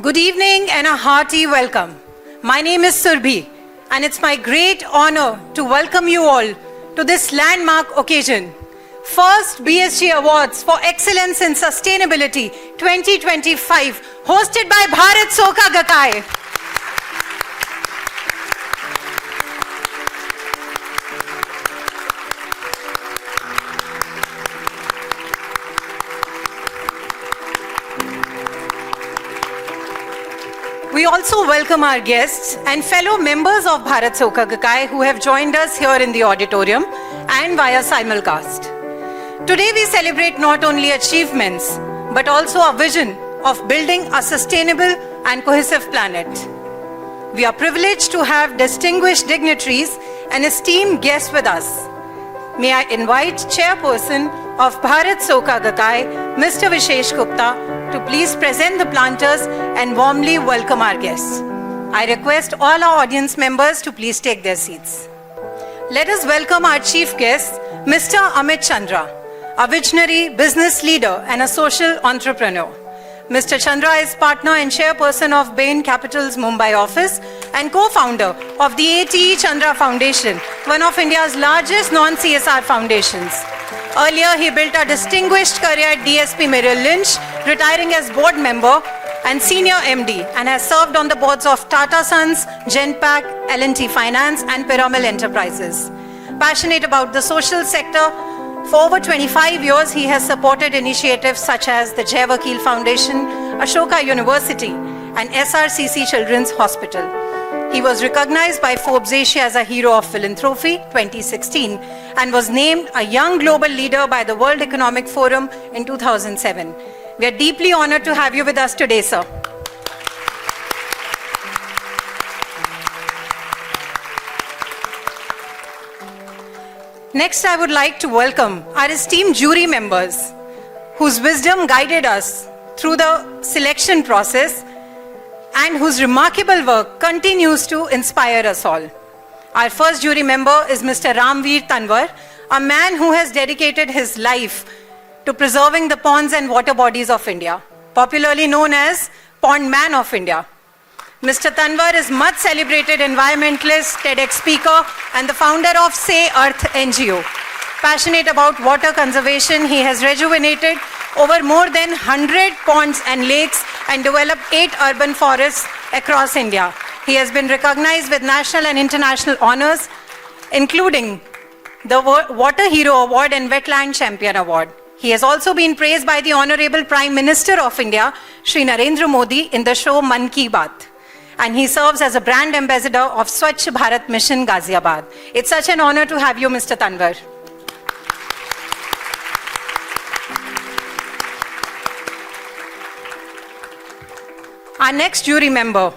Good evening and a hearty welcome. My name is Surbhi and it's my great honor to welcome you all to this landmark occasion. First BSG Awards for Excellence in Sustainability 2025 hosted by Bharat Soka Gakkai. We also welcome our guests and fellow members of Bharat Soka Gakkai who have joined us here in the auditorium and via simulcast. Today we celebrate not only achievements but also a vision of building a sustainable and cohesive planet. We are privileged to have distinguished dignitaries and esteemed guests with us. May I invite Chairperson of Bharat Soka Gakkai, Mr. Vishesh Gupta, to please present the planters and warmly welcome our guests. I request all our audience members to please take their seats. Let us welcome our chief guest, Mr. Amit Chandra, a visionary business leader and a social entrepreneur. Mr. Chandra is partner and chairperson of Bain Capital's Mumbai office and co-founder of the ATE Chandra Foundation, one of India's largest non-CSR foundations. Earlier, he built a distinguished career at DSP Merrill Lynch, retiring as board member and senior MD, and has served on the boards of Tata Sons, Genpact, L&T Finance, and Piramal Enterprises. Passionate about the social sector, for over 25 years, he has supported initiatives such as the Jai Vakil Foundation, Ashoka University, and SRCC Children's Hospital. He was recognized by Forbes Asia as a hero of philanthropy 2016 and was named a young global leader by the World Economic Forum in 2007. We are deeply honored to have you with us today, sir. Next, I would like to welcome our esteemed jury members whose wisdom guided us through the selection process and whose remarkable work continues to inspire us all. Our first jury member is Mr. Ramveer Tanwar, a man who has dedicated his life to preserving the ponds and water bodies of India, popularly known as Pond Man of India. Mr. Tanwar is much celebrated environmentalist, TEDx speaker, and the founder of Say Earth NGO. Passionate about water conservation, he has rejuvenated over more than 100 ponds and lakes and developed 8 urban forests across India. He has been recognized with national and international honors, including the Water Hero Award and Wetland Champion Award. He has also been praised by the Honorable Prime Minister of India, Shri Narendra Modi, in the show Man Ki Baat. And he serves as a brand ambassador of Swachh Bharat Mission, Ghaziabad. It's such an honor to have you, Mr. Tanwar. Our next jury member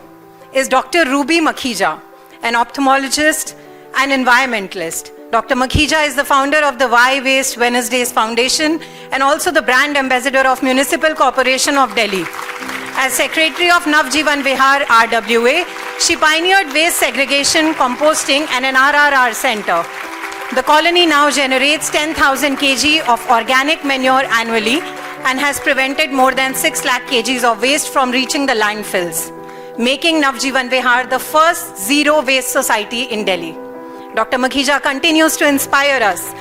is Dr. Ruby Makhija, an ophthalmologist and environmentalist. Dr. Makhija is the founder of the Why Waste Wednesdays Foundation and also the brand ambassador of Municipal Corporation of Delhi. As secretary of Navjivan Vihar RWA, she pioneered waste segregation, composting, and an RRR center. The colony now generates 10,000 kg of organic manure annually and has prevented more than 6 lakh kgs of waste from reaching the landfills, making Navjivan Vihar the first zero waste society in Delhi. Dr. Makhija continues to inspire us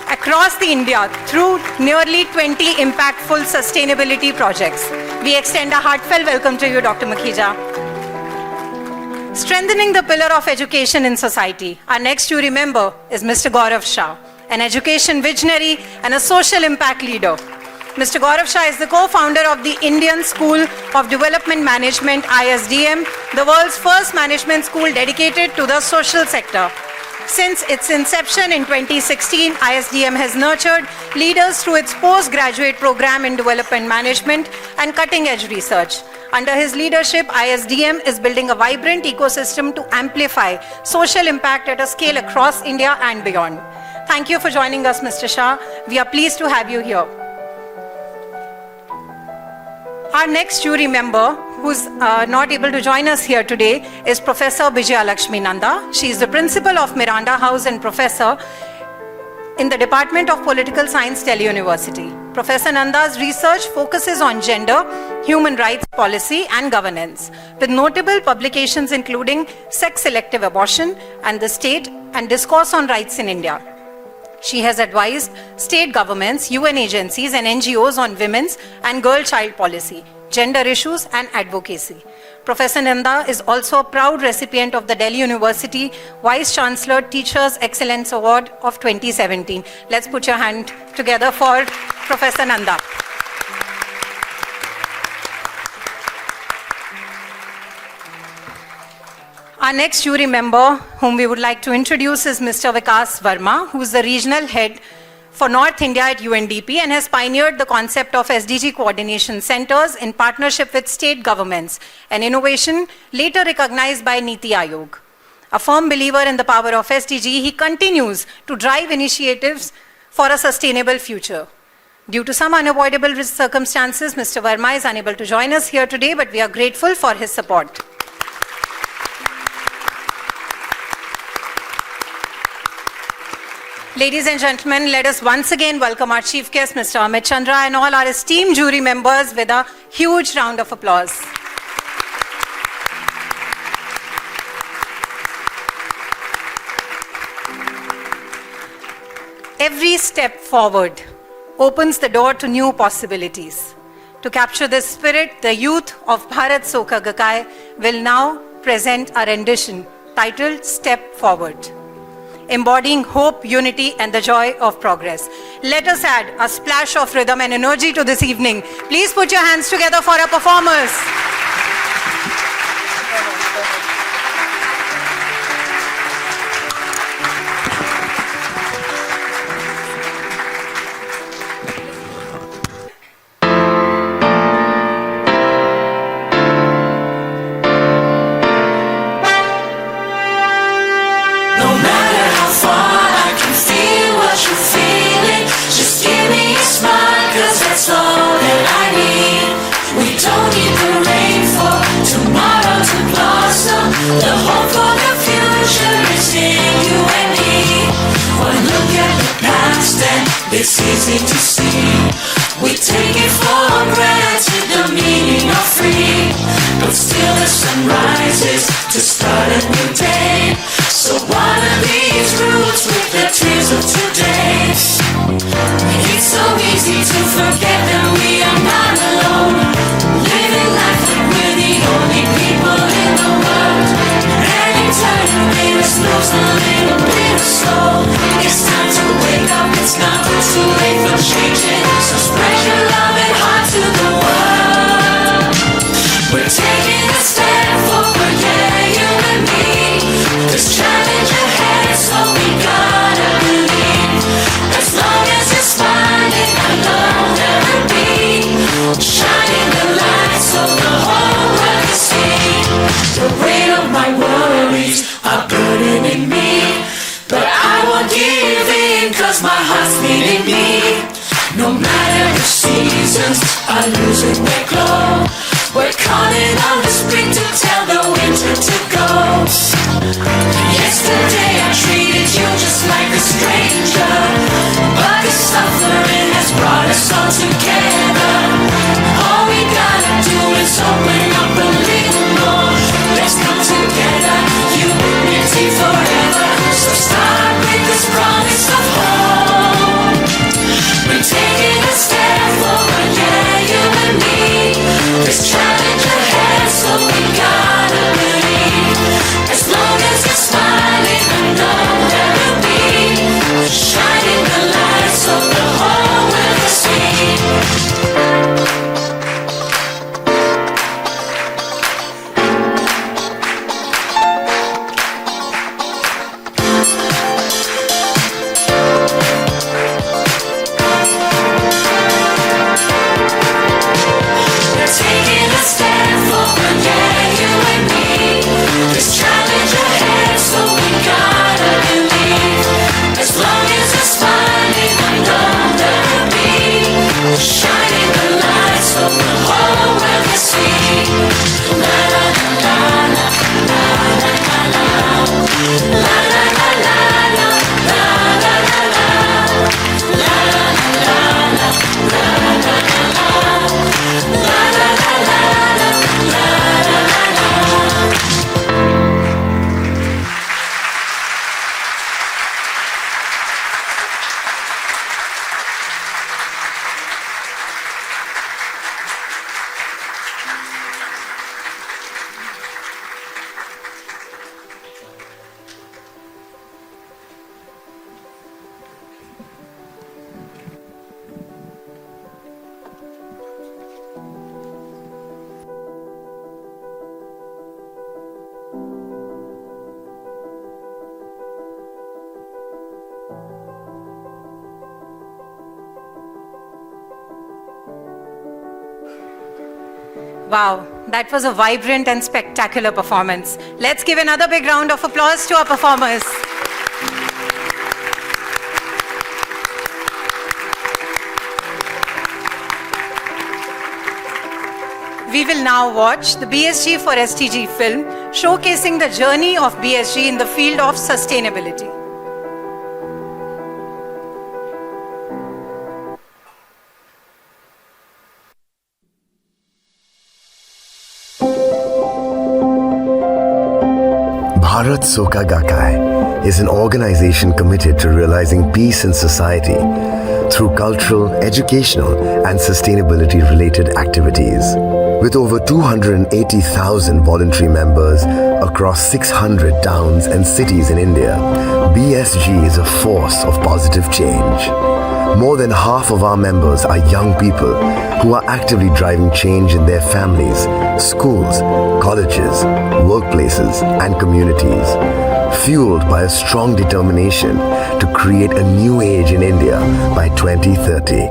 across the India through nearly 20 impactful sustainability projects. We extend a heartfelt welcome to you, Dr. Makhija. Strengthening the pillar of education in society, our next jury member is Mr. Gaurav Shah, an education visionary and a social impact leader. Mr. Gaurav Shah is the co-founder of the Indian School of Development Management, ISDM, the world's first management school dedicated to the social sector. Since its inception in 2016, ISDM has nurtured leaders through its postgraduate program in development management and cutting-edge research. Under his leadership, ISDM is building a vibrant ecosystem to amplify social impact at a scale across India and beyond. Thank you for joining us, Mr. Shah. We are pleased to have you here. Our next jury member, who's not able to join us here today, is Professor Bijaya Lakshmi Nanda. She is the principal of Miranda House and professor in the Department of Political Science, Delhi University. Professor Nanda's research focuses on gender, human rights policy and governance, with notable publications including Sex-Selective Abortion and the State and Discourse on Rights in India. She has advised state governments, UN agencies and NGOs on women's and girl-child policy, gender issues and advocacy. Professor Nanda is also a proud recipient of the Delhi University Vice Chancellor Teachers Excellence Award of 2017. Let's put your hand together for Professor Nanda. Our next jury member whom we would like to introduce is Mr. Vikas Verma, who is the regional head for North India at UNDP and has pioneered the concept of SDG coordination centers in partnership with state governments, an innovation later recognized by Niti Aayog. A firm believer in the power of SDG, he continues to drive initiatives for a sustainable future. Due to some unavoidable circumstances, Mr. Verma is unable to join us here today, but we are grateful for his support. Ladies and gentlemen, let us once again welcome our chief guest, Mr. Amit Chandra, and all our esteemed jury members with a huge round of applause. Every step forward opens the door to new possibilities. To capture this spirit, the youth of Bharat Sokha Gakkai will now present a rendition titled Step Forward, embodying hope, unity, and the joy of progress. Let us add a splash of rhythm and energy to this evening. Please put your hands together for our performers. The hope for the future is in you and me. One look at the past and it's easy to see. We take it for granted, the meaning of free. But still the sun rises to start a new day. So water these roots with the tears of today. It's so easy to forget that we are not alone. Living life like we're the only people in the world. Anytime you made us lose a little bit of soul. It's time to wake up, it's not too late for changing. So spread your love and heart to the world. We're taking a step forward, yeah, you and me. There's challenge ahead, so we gotta believe. As long as you're smiling, our love will never be. Shining the light so the whole world can see. The weight of my worries are burdening me, but I won't give in, cause my heart's beating me. No matter the seasons are losing their glow, we're calling on the spring to tell the winter to go. Yesterday I treated you just like a stranger, but the suffering has brought us all together. All we gotta do is open up a little more. Let's come together, unity forever. So start with this promise of hope. We're taking a step forward, yeah, you and me. There's challenge ahead, so we gotta believe. Wow, that was a vibrant and spectacular performance. Let's give another big round of applause to our performers. We will now watch the BSG for SDG film showcasing the journey of BSG in the field of sustainability. Bharat Soka Gakkai is an organization committed to realizing peace in society through cultural, educational, and sustainability-related activities. With over 280,000 voluntary members across 600 towns and cities in India, BSG is a force of positive change. More than half of our members are young people who are actively driving change in their families, schools, colleges, workplaces, and communities, fueled by a strong determination to create a new age in India by 2030.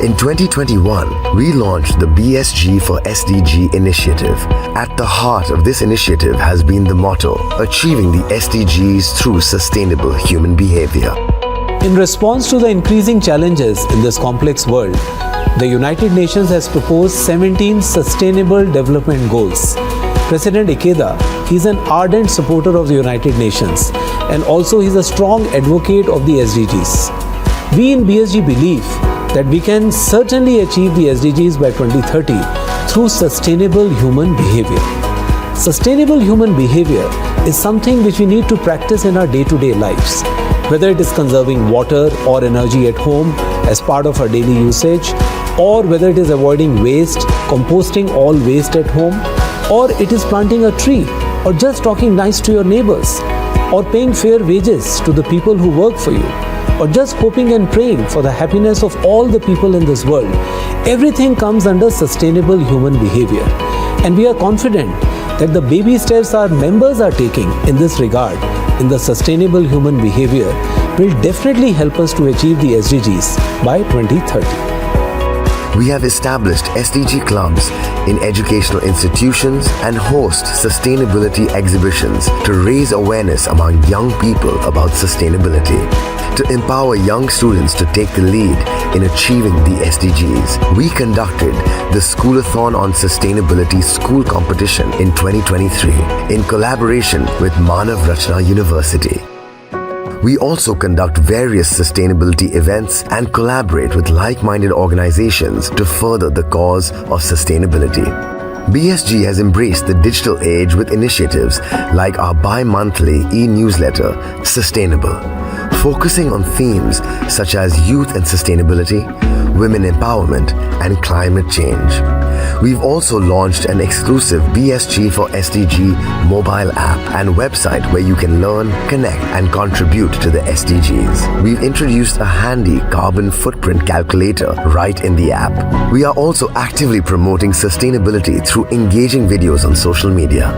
In 2021, we launched the BSG for SDG initiative. At the heart of this initiative has been the motto, achieving the SDGs through sustainable human behavior. In response to the increasing challenges in this complex world, the United Nations has proposed 17 Sustainable Development Goals. President Ikeda, he's an ardent supporter of the United Nations and also he's a strong advocate of the SDGs. We in BSG believe that we can certainly achieve the SDGs by 2030 through sustainable human behavior. Sustainable human behavior is something which we need to practice in our day-to-day lives, whether it is conserving water or energy at home as part of our daily usage, or whether it is avoiding waste, composting all waste at home, or it is planting a tree, or just talking nice to your neighbors, or paying fair wages to the people who work for you, or just hoping and praying for the happiness of all the people in this world. Everything comes under sustainable human behavior. And we are confident that the baby steps our members are taking in this regard, in the sustainable human behavior, will definitely help us to achieve the SDGs by 2030. We have established SDG clubs in educational institutions and host sustainability exhibitions to raise awareness among young people about sustainability. To empower young students to take the lead in achieving the SDGs, we conducted the Schoolathon on Sustainability School Competition in 2023 in collaboration with Manav Rachna University. We also conduct various sustainability events and collaborate with like-minded organizations to further the cause of sustainability. BSG has embraced the digital age with initiatives like our bi-monthly e-newsletter, Sustainable, focusing on themes such as youth and sustainability, women empowerment, and climate change. We've also launched an exclusive BSG for SDG mobile app and website where you can learn, connect, and contribute to the SDGs. We've introduced a handy carbon footprint calculator right in the app. We are also actively promoting sustainability through engaging videos on social media.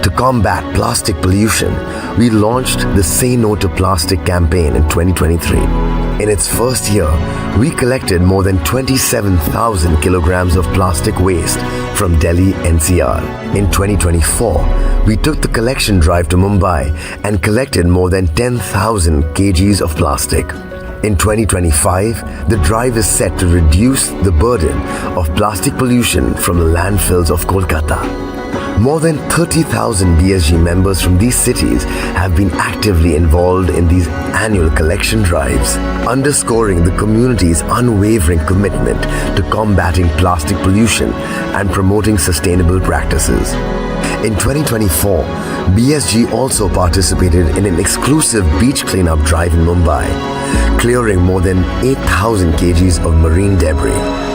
To combat plastic pollution, we launched the Say No to Plastic campaign in 2023. In its first year, we collected more than 27,000 kilograms of plastic waste from Delhi NCR. In 2024, we took the collection drive to Mumbai and collected more than 10,000 kgs of plastic. In 2025, the drive is set to reduce the burden of plastic pollution from the landfills of Kolkata. More than 30,000 BSG members from these cities have been actively involved in these annual collection drives, underscoring the community's unwavering commitment to combating plastic pollution and promoting sustainable practices. In 2024, BSG also participated in an exclusive beach cleanup drive in Mumbai, clearing more than 8,000 kgs of marine debris.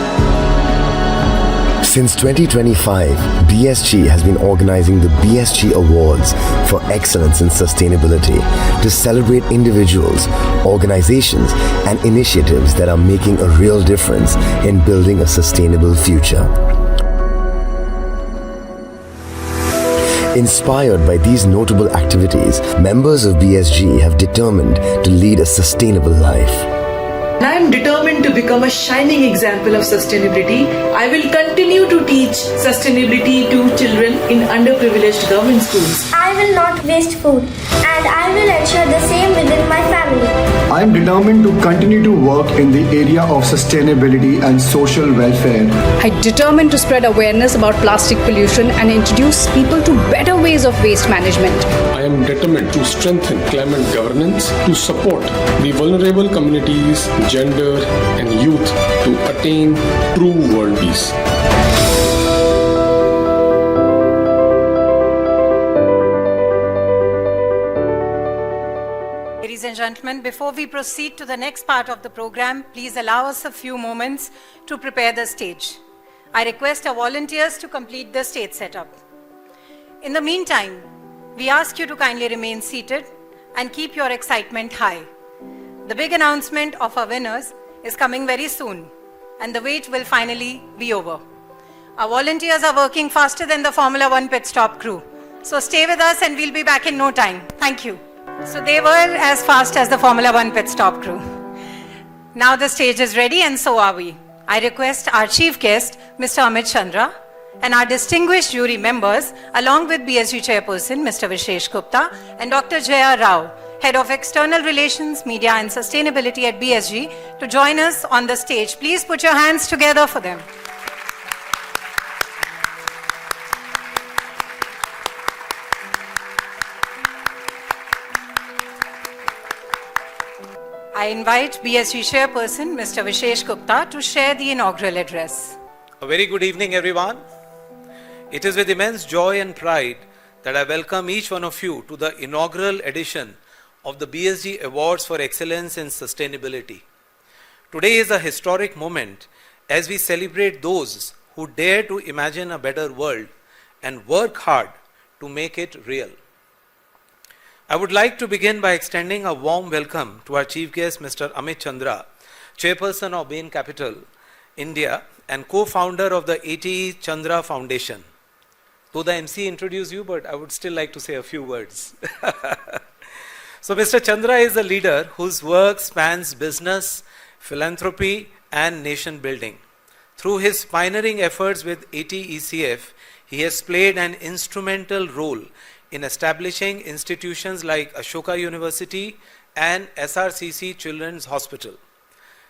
Since 2025, BSG has been organizing the BSG Awards for Excellence in Sustainability to celebrate individuals, organizations, and initiatives that are making a real difference in building a sustainable future. Inspired by these notable activities, members of BSG have determined to lead a sustainable life. and I am determined to become a shining example of sustainability. I will continue to teach sustainability to children in underprivileged government schools. I will not waste food, and I will ensure the same within my family. I am determined to continue to work in the area of sustainability and social welfare. I determined to spread awareness about plastic pollution and introduce people to better ways of waste management. I am determined to strengthen climate governance to support the vulnerable communities, gender and youth to attain true world peace. Ladies and gentlemen, before we proceed to the next part of the program, please allow us a few moments to prepare the stage. I request our volunteers to complete the stage setup. In the meantime, we ask you to kindly remain seated and keep your excitement high. The big announcement of our winners is coming very soon, and the wait will finally be over. Our volunteers are working faster than the Formula 1 pit stop crew. So stay with us and we'll be back in no time. Thank you. So they were as fast as the Formula 1 pit stop crew. Now the stage is ready and so are we. I request our chief guest, Mr. Amit Chandra, and our distinguished jury members, along with BSG Chairperson, Mr. Vishesh Gupta, and Dr. Jaya Rao, Head of External Relations, Media and Sustainability at BSG, to join us on the stage. Please put your hands together for them. I invite BSG Chairperson, Mr. Vishesh Gupta, to share the inaugural address. A very good evening, everyone. It is with immense joy and pride that I welcome each one of you to the inaugural edition of the BSG Awards for Excellence in Sustainability. Today is a historic moment as we celebrate those who dare to imagine a better world and work hard to make it real. I would like to begin by extending a warm welcome to our chief guest, Mr. Amit Chandra, Chairperson of Bain Capital, India, and co-founder of the A.T. Chandra Foundation. Though the MC introduced you, but I would still like to say a few words. So Mr. Chandra is a leader whose work spans business, philanthropy, and nation building. Through his pioneering efforts with ATECF, he has played an instrumental role in establishing institutions like Ashoka University and SRCC Children's Hospital.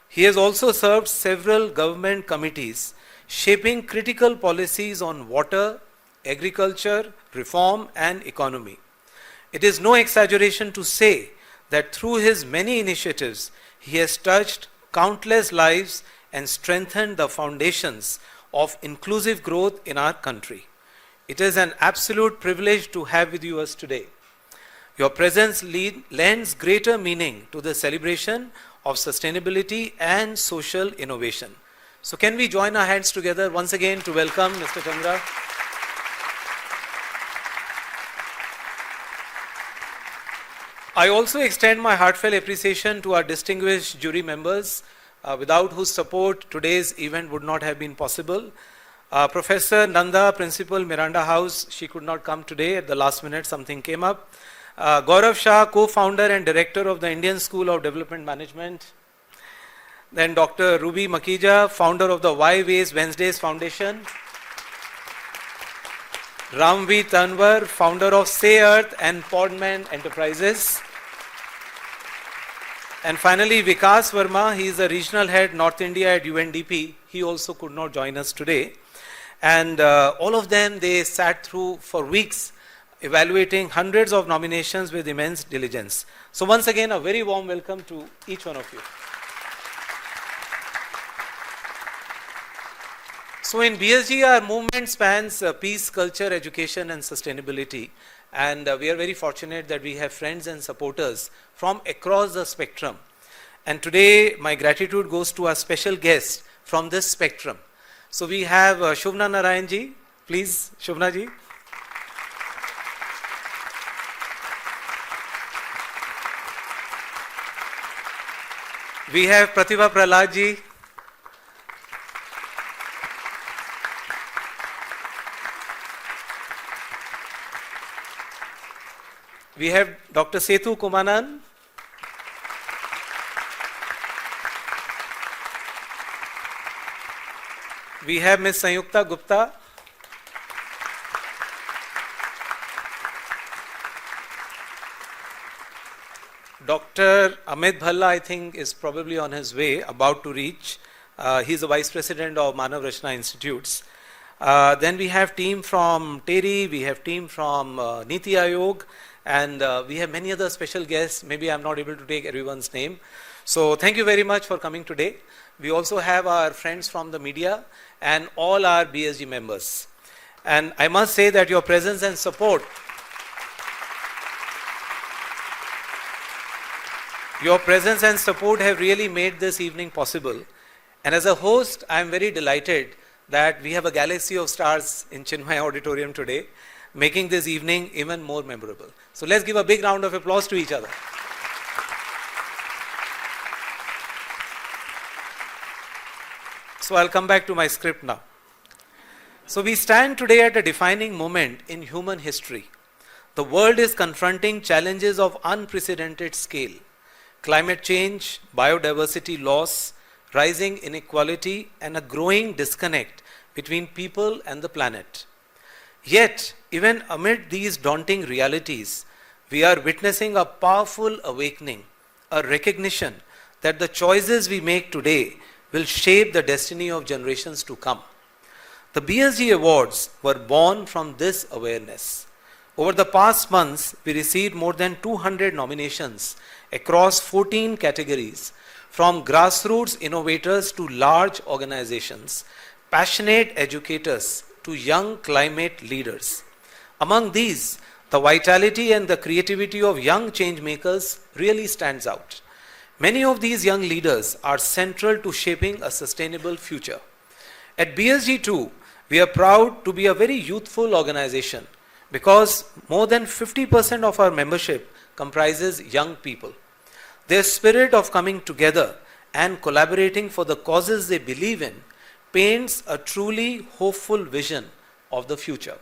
He has also served several government committees shaping critical policies on water, agriculture, reform, and economy. It is no exaggeration to say that through his many initiatives, he has touched countless lives and strengthened the foundations of inclusive growth in our country. It is an absolute privilege to have with you us today. Your presence lends greater meaning to the celebration of sustainability and social innovation. So can we join our hands together once again to welcome Mr. Chandra? I also extend my heartfelt appreciation to our distinguished jury members, without whose support today's event would not have been possible. Professor Nanda, Principal, Miranda House, she could not come today. At the last minute, something came up. Gaurav Shah, co-founder and director of the Indian School of Development Management. Then Dr. Ruby Makija, founder of the Why Waste Wednesdays Foundation. Ramvi Tanwar, founder of Say Earth and Podman Enterprises. And finally, Vikas Verma, he is the regional head North India at UNDP. He also could not join us today. And all of them, they sat through for weeks evaluating hundreds of nominations with immense diligence. So once again, a very warm welcome to each one of you. So in BSG, our movement spans peace, culture, education, and sustainability. And we are very fortunate that we have friends and supporters from across the spectrum. And today, my gratitude goes to our special guest from this spectrum. So we have Shubhna Narayan ji. Please, Shubhna ji. We have Pratibha Prahlad ji. We have Dr. Sethu Kumanan. We have Ms. Sanyukta Gupta. Dr. Amit Bhalla, I think, is probably on his way, about to reach. He's the Vice President of Manav Rachna Institutes. Then we have team from TERI, we have team from Niti Aayog, and we have many other special guests. Maybe I'm not able to take everyone's name. So thank you very much for coming today. We also have our friends from the media and all our BSG members. And I must say that your presence and support have really made this evening possible. And as a host, I am very delighted that we have a galaxy of stars in Chinmay Auditorium today, making this evening even more memorable. So let's give a big round of applause to each other. So I'll come back to my script now. So we stand today at a defining moment in human history. The world is confronting challenges of unprecedented scale. Climate change, biodiversity loss, rising inequality, and a growing disconnect between people and the planet. Yet, even amid these daunting realities, we are witnessing a powerful awakening, a recognition that the choices we make today will shape the destiny of generations to come. The BSG Awards were born from this awareness. Over the past months, we received more than 200 nominations across 14 categories, from grassroots innovators to large organizations, passionate educators to young climate leaders. Among these, the vitality and the creativity of young change makers really stands out. Many of these young leaders are central to shaping a sustainable future. At BSG too, we are proud to be a very youthful organization because more than 50% of our membership comprises young people. Their spirit of coming together and collaborating for the causes they believe in paints a truly hopeful vision of the future.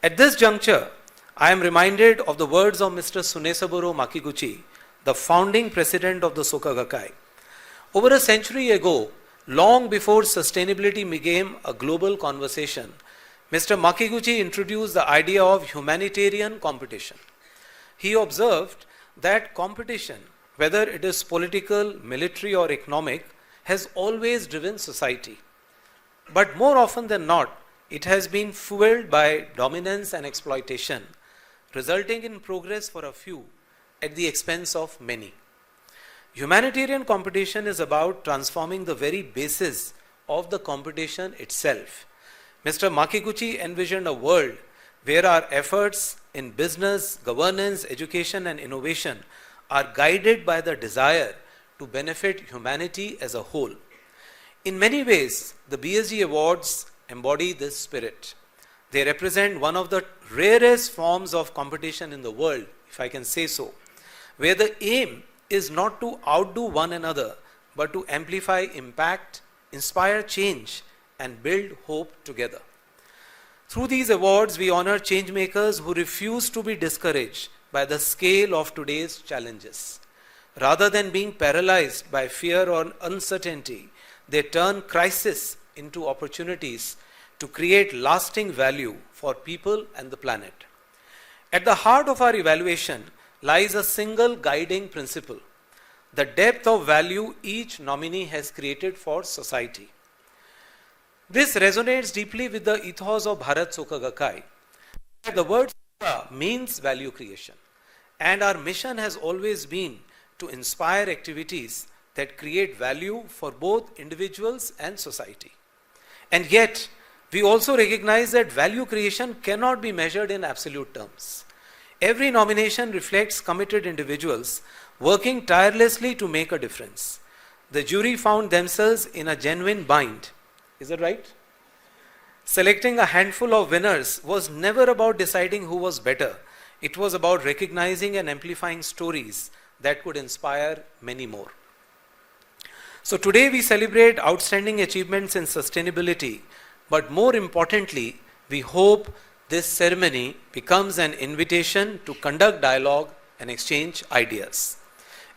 At this juncture, I am reminded of the words of Mr. Sunesaburo Makiguchi, the founding president of the Soka Gakkai. Over a century ago, long before sustainability became a global conversation, Mr. Makiguchi introduced the idea of humanitarian competition. He observed that competition, whether it is political, military, or economic, has always driven society. But more often than not, it has been fueled by dominance and exploitation, resulting in progress for a few at the expense of many. Humanitarian competition is about transforming the very basis of the competition itself. Mr. Makiguchi envisioned a world where our efforts in business, governance, education, and innovation are guided by the desire to benefit humanity as a whole. In many ways, the BSG Awards embody this spirit. They represent one of the rarest forms of competition in the world, if I can say so, where the aim is not to outdo one another, but to amplify impact, inspire change, and build hope together. Through these awards, we honor changemakers who refuse to be discouraged by the scale of today's challenges. Rather than being paralyzed by fear or uncertainty, they turn crisis into opportunities to create lasting value for people and the planet. At the heart of our evaluation lies a single guiding principle: the depth of value each nominee has created for society. This resonates deeply with the ethos of Bharat Soka Gakkai. The word Soka means value creation, and our mission has always been to inspire activities that create value for both individuals and society. And yet, we also recognize that value creation cannot be measured in absolute terms. Every nomination reflects committed individuals working tirelessly to make a difference. The jury found themselves in a genuine bind. Is that right? Selecting a handful of winners was never about deciding who was better. It was about recognizing and amplifying stories that could inspire many more. So today we celebrate outstanding achievements in sustainability, but more importantly, we hope this ceremony becomes an invitation to conduct dialogue and exchange ideas.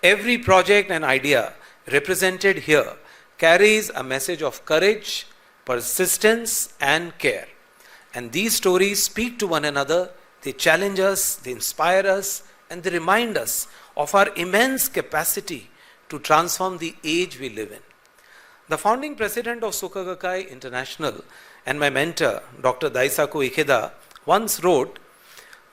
Every project and idea represented here carries a message of courage, persistence, and care. And these stories speak to one another, they challenge us, they inspire us, and they remind us of our immense capacity to transform the age we live in. The founding president of Soka Gakkai International and my mentor, Dr. Daisaku Ikeda, once wrote,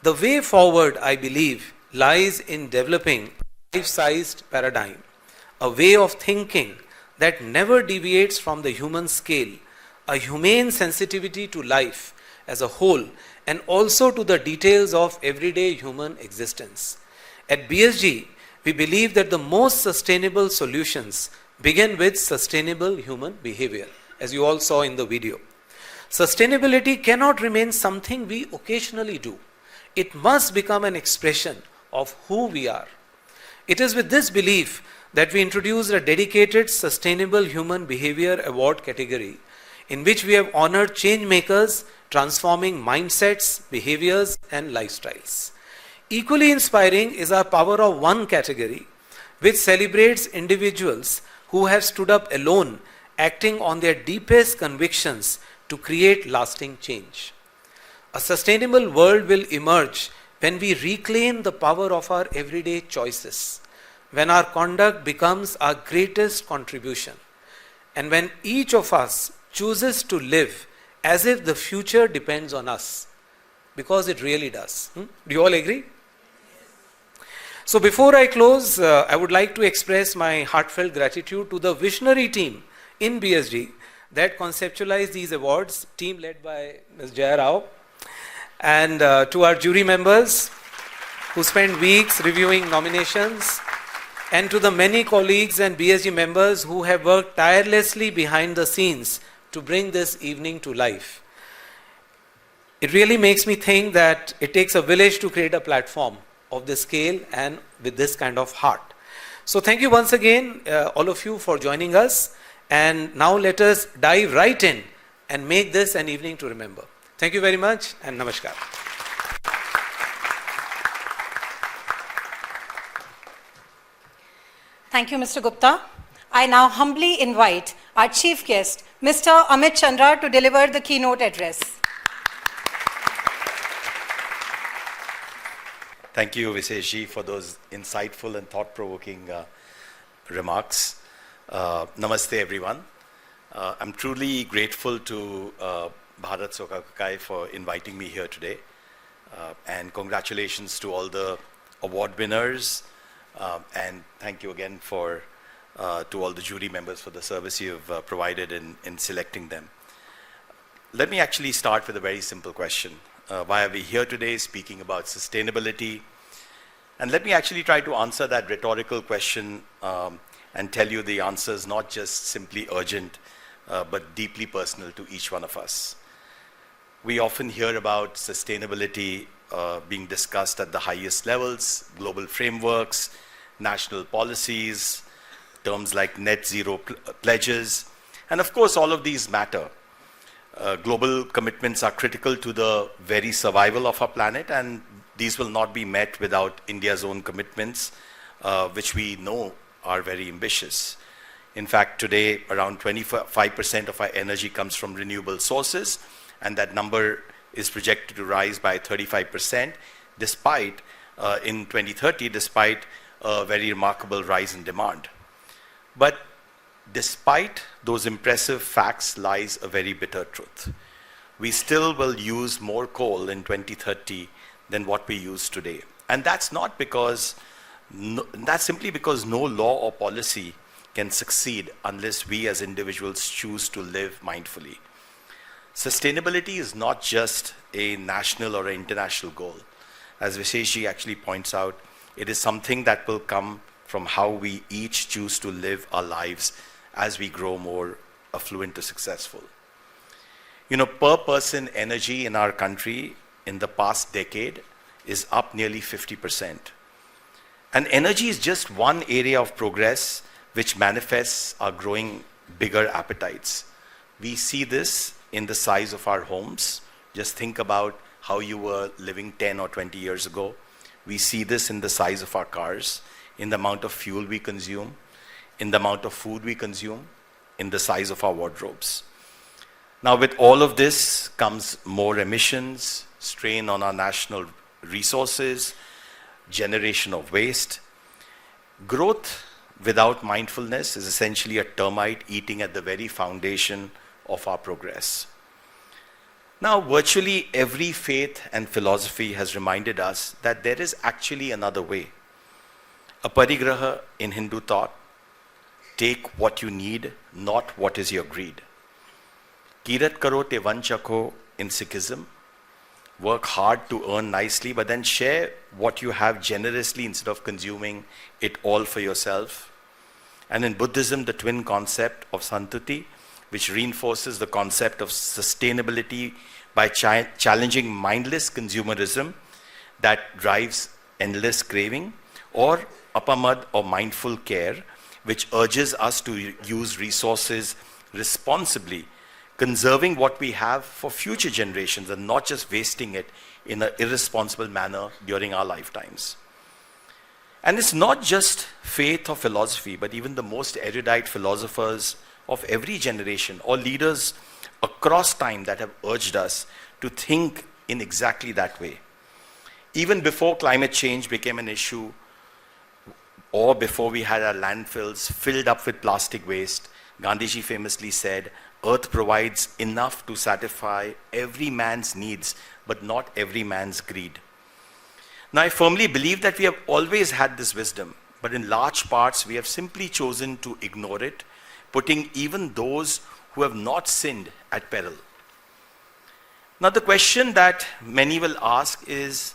"The way forward, I believe, lies in developing a life-sized paradigm, a way of thinking that never deviates from the human scale, a humane sensitivity to life as a whole and also to the details of everyday human existence." At BSG, we believe that the most sustainable solutions begin with sustainable human behavior, as you all saw in the video. Sustainability cannot remain something we occasionally do. It must become an expression of who we are. It is with this belief that we introduced a dedicated Sustainable Human Behavior Award category, in which we have honored change makers transforming mindsets, behaviors, and lifestyles. Equally inspiring is our Power of One category, which celebrates individuals who have stood up alone, acting on their deepest convictions to create lasting change. A sustainable world will emerge when we reclaim the power of our everyday choices, when our conduct becomes our greatest contribution, and when each of us chooses to live as if the future depends on us, because it really does. Do you all agree? So before I close, I would like to express my heartfelt gratitude to the visionary team in BSG that conceptualized these awards, team led by Ms. Jaya Rao, and to our jury members who spent weeks reviewing nominations, and to the many colleagues and BSG members who have worked tirelessly behind the scenes to bring this evening to life. It really makes me think that it takes a village to create a platform of this scale and with this kind of heart. So thank you once again, all of you, for joining us. And now let us dive right in and make this an evening to remember. Thank you very much, and namaskar. Thank you, Mr. Gupta. I now humbly invite our chief guest, Mr. Amit Chandra, to deliver the keynote address. Thank you, Viseshji, for those insightful and thought-provoking remarks. Namaste, everyone. I'm truly grateful to Bharat Soka Gakkai for inviting me here today. And congratulations to all the award winners. And thank you again to all the jury members for the service you've provided in selecting them. Let me actually start with a very simple question. Why are we here today speaking about sustainability? And let me actually try to answer that rhetorical question and tell you the answer is not just simply urgent, but deeply personal to each one of us. We often hear about sustainability being discussed at the highest levels, global frameworks, national policies, terms like net zero pledges, and of course all of these matter. Global commitments are critical to the very survival of our planet, and these will not be met without India's own commitments, which we know are very ambitious. In fact, today around 25% of our energy comes from renewable sources, and that number is projected to rise by 35% despite, in 2030, despite a very remarkable rise in demand. But despite those impressive facts lies a very bitter truth. We still will use more coal in 2030 than what we use today. And that's simply because no law or policy can succeed unless we as individuals choose to live mindfully. Sustainability is not just a national or an international goal. As Viseshji actually points out, it is something that will come from how we each choose to live our lives as we grow more affluent or successful. Per person energy in our country in the past decade is up nearly 50%. And energy is just one area of progress which manifests our growing bigger appetites. We see this in the size of our homes. Just think about how you were living 10 or 20 years ago. We see this in the size of our cars, in the amount of fuel we consume, in the amount of food we consume, in the size of our wardrobes. Now, with all of this comes more emissions, strain on our national resources, generation of waste. Growth without mindfulness is essentially a termite eating at the very foundation of our progress. Now, virtually every faith and philosophy has reminded us that there is actually another way. A parigraha in Hindu thought, take what you need, not what is your greed. Kirat karo te vanchako in Sikhism, work hard to earn nicely, but then share what you have generously instead of consuming it all for yourself. And in Buddhism, the twin concept of Santuti, which reinforces the concept of sustainability by challenging mindless consumerism that drives endless craving, or Apamad or mindful care, which urges us to use resources responsibly, conserving what we have for future generations and not just wasting it in an irresponsible manner during our lifetimes. And it's not just faith or philosophy, but even the most erudite philosophers of every generation or leaders across time that have urged us to think in exactly that way. Even before climate change became an issue, or before we had our landfills filled up with plastic waste, Gandhiji famously said, "Earth provides enough to satisfy every man's needs, but not every man's greed." Now, I firmly believe that we have always had this wisdom, but in large parts we have simply chosen to ignore it, putting even those who have not sinned at peril. Now, the question that many will ask is,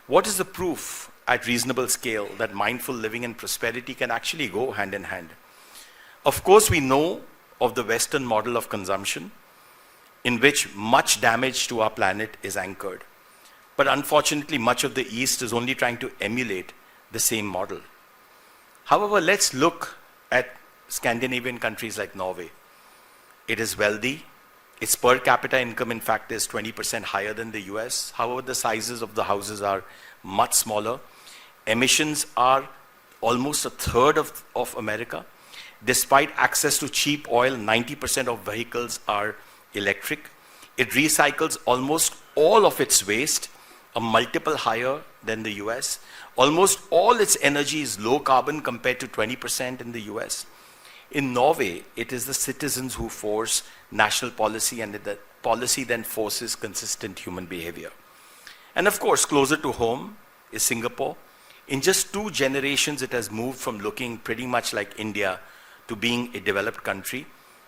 what is the proof at reasonable scale that mindful living and prosperity can actually go hand in hand? Of course, we know of the Western model of consumption, in which much damage to our planet is anchored. But unfortunately, much of the East is only trying to emulate the same model. However, let's look at Scandinavian countries like Norway. It is wealthy. Its per capita income, in fact, is 20% higher than the US. However, the sizes of the houses are much smaller. Emissions are almost a third of America. Despite access to cheap oil, 90% of vehicles are electric. It recycles almost all of its waste, a multiple higher than the US. Almost all its energy is low carbon compared to 20% in the US. In Norway, it is the citizens who force national policy, and the policy then forces consistent human behavior. And of course, closer to home is Singapore. In just 2 generations, it has moved from looking pretty much like India to being a developed country.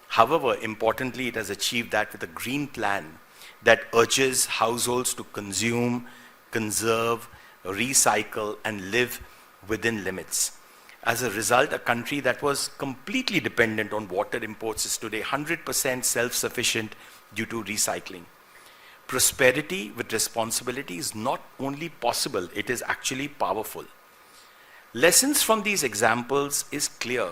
However, importantly, it has achieved that with a green plan that urges households to consume, conserve, recycle, and live within limits. As a result, a country that was completely dependent on water imports is today 100% self-sufficient due to recycling. Prosperity with responsibility is not only possible, it is actually powerful. Lessons from these examples is clear.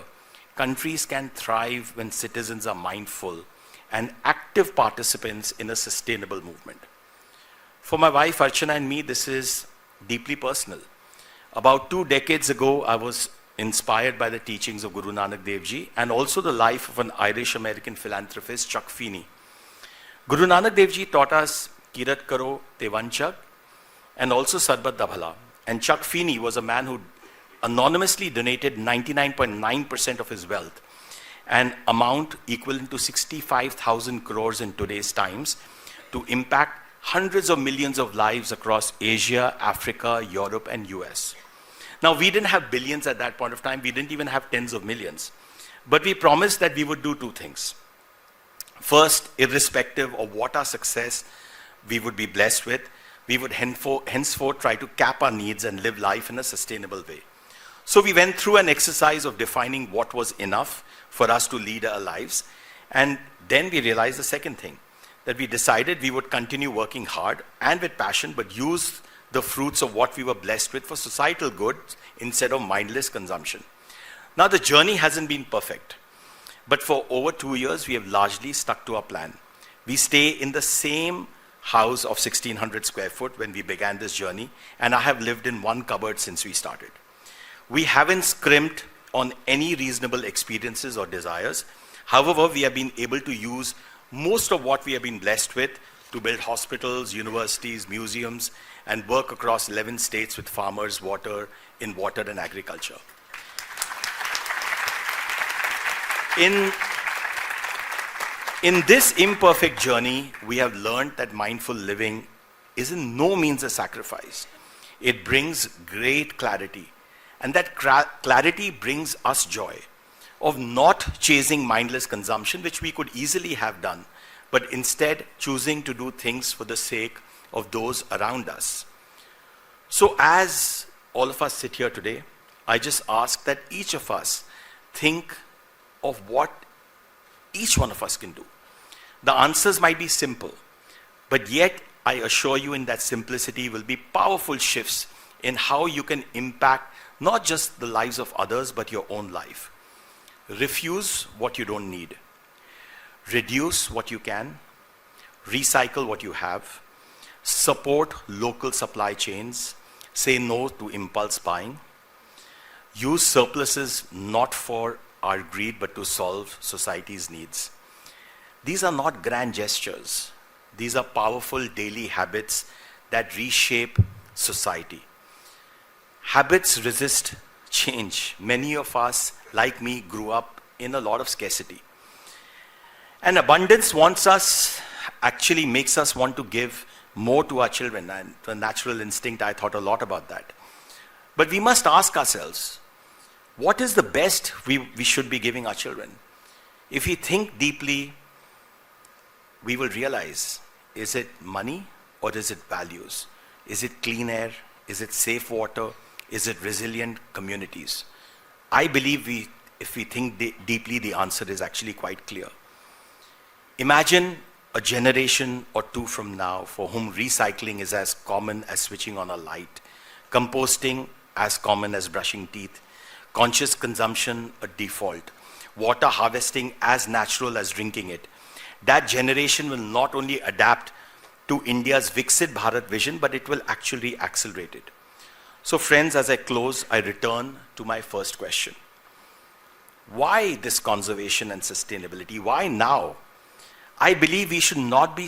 Countries can thrive when citizens are mindful and active participants in a sustainable movement. For my wife Archana and me, this is deeply personal. About 2 decades ago, I was inspired by the teachings of Guru Nanak Dev Ji and also the life of an Irish-American philanthropist, Chuck Feeney. Guru Nanak Dev Ji taught us Kirat Karo Te Vanchak and also Sarbat Da Bhala. And Chuck Feeney was a man who anonymously donated 99.9% of his wealth, an amount equivalent to 65,000 crores in today's times, to impact hundreds of millions of lives across Asia, Africa, Europe, and US. Now, we didn't have billions at that point of time. We didn't even have tens of millions. But we promised that we would do 2 things. First, irrespective of what our success we would be blessed with, we would henceforth try to cap our needs and live life in a sustainable way. So we went through an exercise of defining what was enough for us to lead our lives. And then we realized the second thing, that we decided we would continue working hard and with passion, but use the fruits of what we were blessed with for societal good instead of mindless consumption. Now, the journey hasn't been perfect, but for over 2 years, we have largely stuck to our plan. We stay in the same house of 1,600 square foot when we began this journey, and I have lived in 1 cupboard since we started. We haven't scrimped on any reasonable experiences or desires. However, we have been able to use most of what we have been blessed with to build hospitals, universities, museums, and work across 11 states with farmers, water and agriculture. In this imperfect journey, we have learned that mindful living is in no means a sacrifice. It brings great clarity, and that clarity brings us joy of not chasing mindless consumption, which we could easily have done, but instead choosing to do things for the sake of those around us. So as all of us sit here today, I just ask that each of us think of what each one of us can do. The answers might be simple, but yet I assure you in that simplicity will be powerful shifts in how you can impact not just the lives of others, but your own life. Refuse what you don't need. Reduce what you can. Recycle what you have. Support local supply chains. Say no to impulse buying. Use surpluses not for our greed, but to solve society's needs. These are not grand gestures. These are powerful daily habits that reshape society. Habits resist change. Many of us, like me, grew up in a lot of scarcity. And abundance actually makes us want to give more to our children. And the natural instinct, I thought a lot about that. But we must ask ourselves, what is the best we should be giving our children? If we think deeply, we will realize, is it money or is it values? Is it clean air? Is it safe water? Is it resilient communities? I believe if we think deeply, the answer is actually quite clear. Imagine a generation or two from now for whom recycling is as common as switching on a light, composting as common as brushing teeth, conscious consumption a default, water harvesting as natural as drinking it. That generation will not only adapt to India's Viksit Bharat vision, but it will actually accelerate it. So friends, as I close, I return to my first question. Why this conservation and sustainability? Why now? I believe we should not be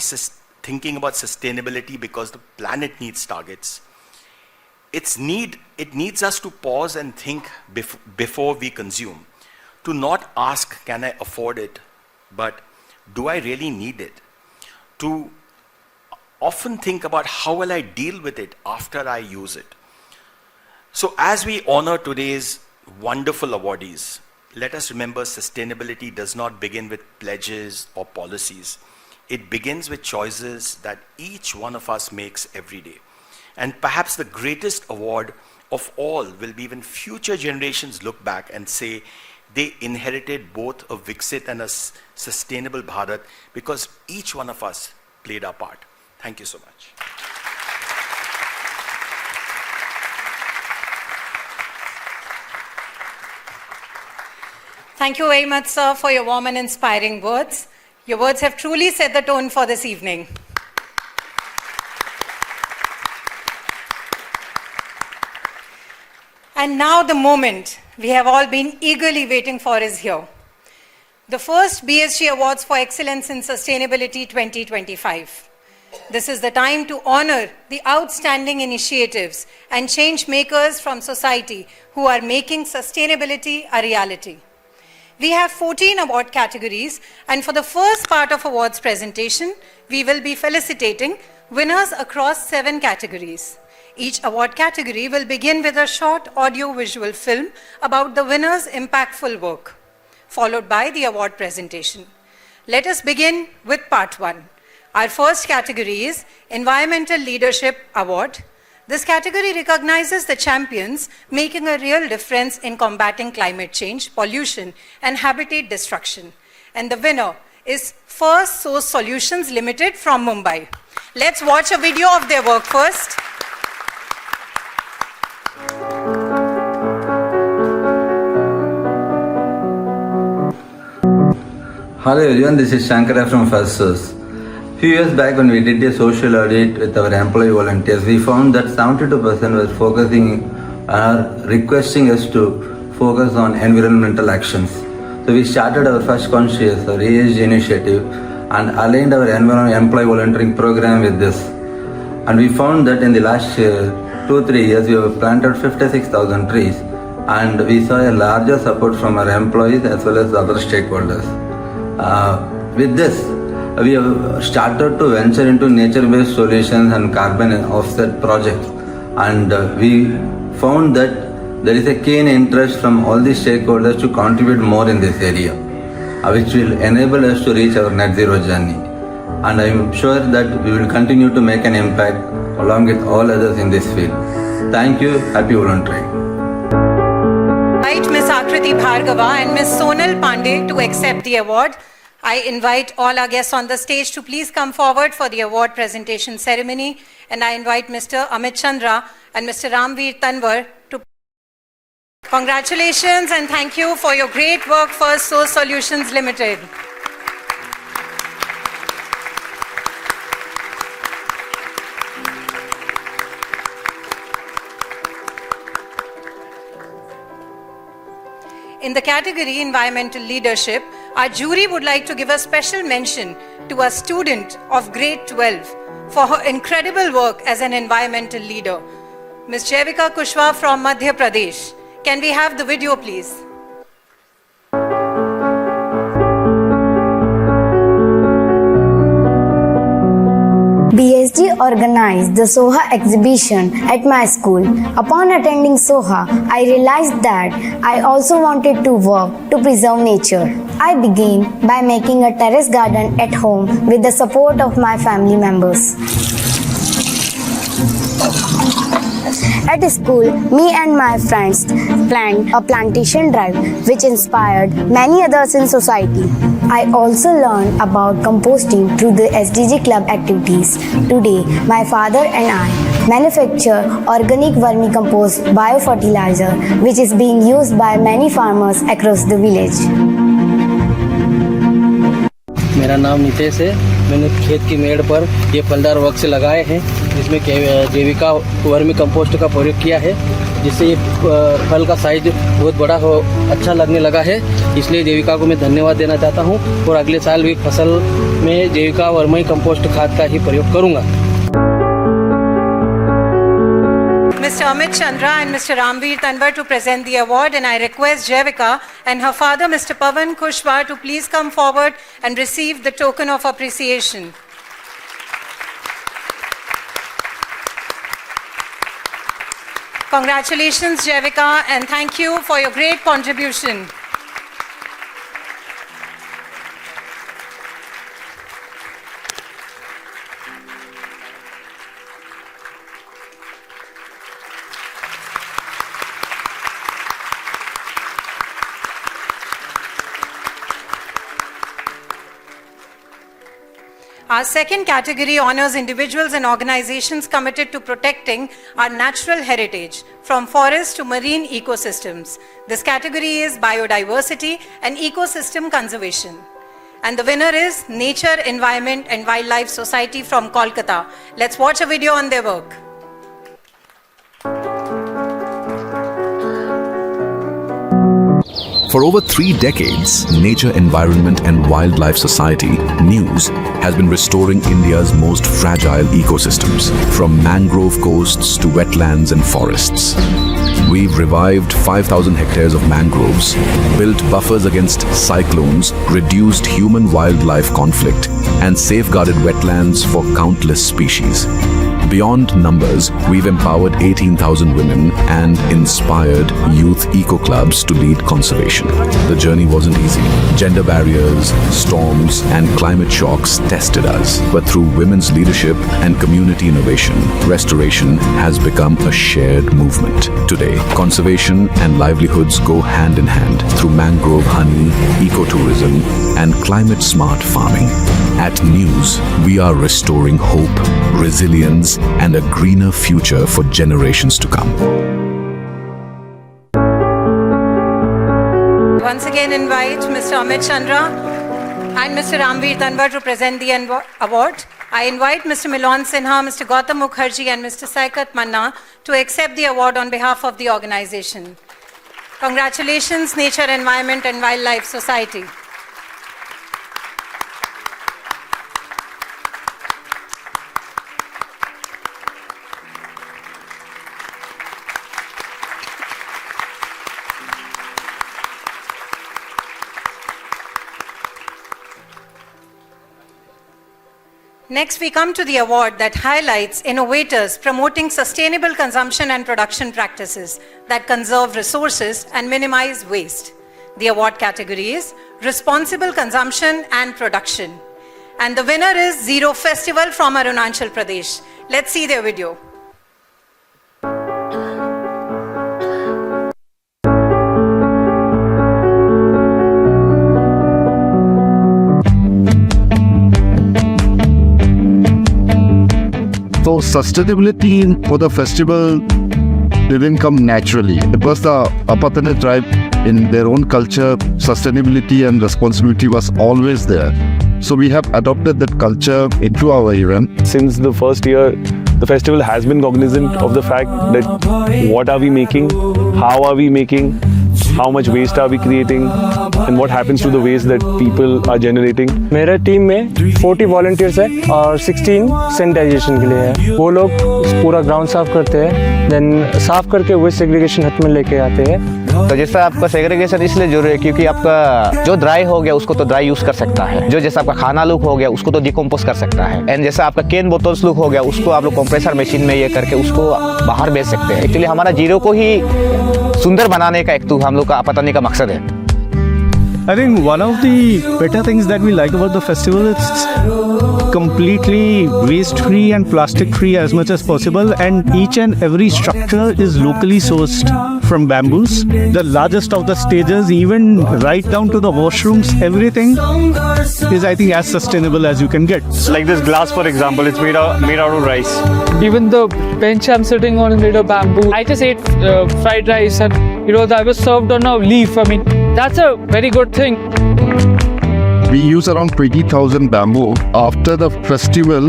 thinking about sustainability because the planet needs targets. It needs us to pause and think before we consume. To not ask, can I afford it? But do I really need it? To often think about how will I deal with it after I use it? So as we honor today's wonderful awardees, let us remember sustainability does not begin with pledges or policies. It begins with choices that each one of us makes every day. And perhaps the greatest award of all will be when future generations look back and say they inherited both a Viksit and a sustainable Bharat because each one of us played our part. Thank you so much. Thank you very much, sir, for your warm and inspiring words. Your words have truly set the tone for this evening. And now the moment we have all been eagerly waiting for is here. The first BSG Awards for Excellence in Sustainability 2025. This is the time to honor the outstanding initiatives and change makers from society who are making sustainability a reality. We have 14 award categories, and for the first part of awards presentation, we will be felicitating winners across 7 categories. Each award category will begin with a short audio-visual film about the winner's impactful work, followed by the award presentation. Let us begin with part 1. Our first category is Environmental Leadership Award. This category recognizes the champions making a real difference in combating climate change, pollution, and habitat destruction. And the winner is First Source Solutions Limited from Mumbai. Let's watch a video of their work first. Hello everyone, this is Shankara from First Source. Few years back when we did a social audit with our employee volunteers, we found that 72% was focusing or requesting us to focus on environmental actions. So we started our first conscious or ESG initiative and aligned our employee volunteering program with this. And we found that in the last 2-3 years, we have planted 56,000 trees, and we saw a larger support from our employees as well as other stakeholders. With this, we have started to venture into nature-based solutions and carbon offset projects, and we found that there is a keen interest from all the stakeholders to contribute more in this area, which will enable us to reach our net zero journey. And I am sure that we will continue to make an impact along with all others in this field. Thank you. Happy volunteering. Invite Ms. Akriti Bhargava and Ms. Sonal Pandey to accept the award. I invite all our guests on the stage to please come forward for the award presentation ceremony, and I invite Mr. Amit Chandra and Mr. Ramveer Tanwar to. Congratulations and thank you for your great work for SOS Solutions Limited. In the category Environmental Leadership, our jury would like to give a special mention to a student of grade 12 for her incredible work as an environmental leader, Ms. Jaivika Kushwaha from Madhya Pradesh. Can we have the video, please? BSG organized the Soha exhibition at my school. Upon attending Soha, I realized that I also wanted to work to preserve nature. I began by making a terrace garden at home with the support of my family members. At school, me and my friends planned a plantation drive which inspired many others in society. I also learned about composting through the SDG Club activities. Today, my father and I manufacture organic vermicompost biofertilizer which is being used by many farmers across the village. मेरा नाम नितेश है। मैंने खेत की मेड़ पर ये फलदार वृक्ष लगाए हैं जिसमें जैविका वर्मी कंपोस्ट का प्रयोग किया है, जिससे ये फल का साइज बहुत बड़ा हो अच्छा लगने लगा है। इसलिए जैविका को मैं धन्यवाद देना चाहता हूँ और अगले साल भी फसल में जैविका वर्मी कंपोस्ट खाद का ही प्रयोग करूँगा। Mr. Amit Chandra and Mr. Ramveer Tanwar to present the award, and I request Jaivika and her father, Mr. Pavan Kushwaha, to please come forward and receive the token of appreciation. Congratulations, Jaivika, and thank you for your great contribution. Our second category honors individuals and organizations committed to protecting our natural heritage, from forests to marine ecosystems. This category is biodiversity and ecosystem conservation. And the winner is Nature, Environment and Wildlife Society from Kolkata. Let's watch a video on their work. For over 3 decades, Nature, Environment and Wildlife Society, NEWS, has been restoring India's most fragile ecosystems, from mangrove coasts to wetlands and forests. We've revived 5,000 hectares of mangroves, built buffers against cyclones, reduced human-wildlife conflict, and safeguarded wetlands for countless species. Beyond numbers, we've empowered 18,000 women and inspired youth eco-clubs to lead conservation. The journey wasn't easy. Gender barriers, storms, and climate shocks tested us. But through women's leadership and community innovation, restoration has become a shared movement. Today, conservation and livelihoods go hand in hand through mangrove honey, ecotourism, and climate-smart farming. At NEWS, we are restoring hope, resilience, and a greener future for generations to come. Once again invite Mr. Amit Chandra and Mr. Ramveer Tanwar to present the award. I invite Mr. Milon Sinha, Mr. Gautam Mukherjee and Mr. Saikat Manna to accept the award on behalf of the organization. Congratulations, Nature, Environment and Wildlife Society. Next, we come to the award that highlights innovators promoting sustainable consumption and production practices that conserve resources and minimize waste. The award category is Responsible Consumption and Production. And the winner is Zero Festival from Arunachal Pradesh. Let's see their video. So sustainability for the festival didn't come naturally. It was the Apatane tribe in their own culture. Sustainability and responsibility was always there. So we have adopted that culture into our event. Since the first year, the festival has been cognizant of the fact that what are we making, how are we making, how much waste are we creating, and what happens to the waste that people are generating. मेरे team में 40 volunteers है और 16 sanitisation के लिए है। वो लोग पूरा ग्राउंड साफ करते हैं, देन साफ करके वेस्ट सेग्रीगेशन हट में लेके आते हैं। तो जैसा आपका सेग्रीगेशन इसलिए जरूरी है क्योंकि आपका जो ड्राई हो गया उसको तो ड्राई यूज कर सकता है, जो जैसा आपका खाना लुक हो गया उसको तो डिकम्पोज कर सकता है, एंड जैसा आपका कैन बोतल्स लुक हो गया उसको आप लोग कंप्रेसर मशीन में ये करके उसको बाहर भेज सकते हैं। एक्चुअली हमारा जीरो को ही सुंदर बनाने का एक तो हम लोग का अपनाने का मकसद है। I think one of the better things that we like about the festival is completely waste-free and plastic-free as much as possible, and each and every structure is locally sourced from bamboos. The largest of the stages, even right down to the washrooms, everything is, I think, as sustainable as you can get. Like this glass, for example, it's made out of rice. Even the bench I'm sitting on is made of bamboo. I just ate fried rice and I was served on a leaf. I mean, that's a very good thing. We use around 20,000 bamboo. After the festival,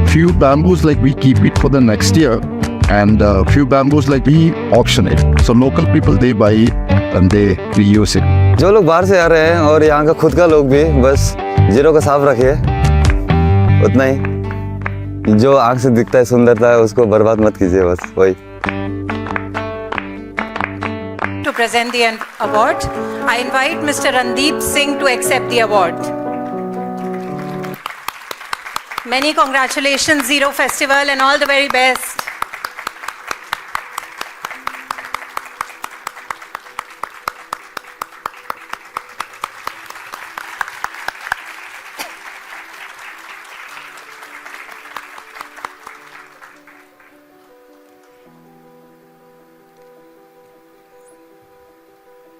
few bamboos like we keep it for the next year, and few bamboos like we auction it. So local people they buy it and they reuse it. जो लोग बाहर से आ रहे हैं और यहाँ का खुद का लोग भी बस जीरो को साफ रखिए, उतना ही। जो आँख से दिखता है सुंदरता है उसको बर्बाद मत कीजिए, बस वही। To present the award, I invite Mr. Randeep Singh to accept the award. Many congratulations, Zero Festival, and all the very best.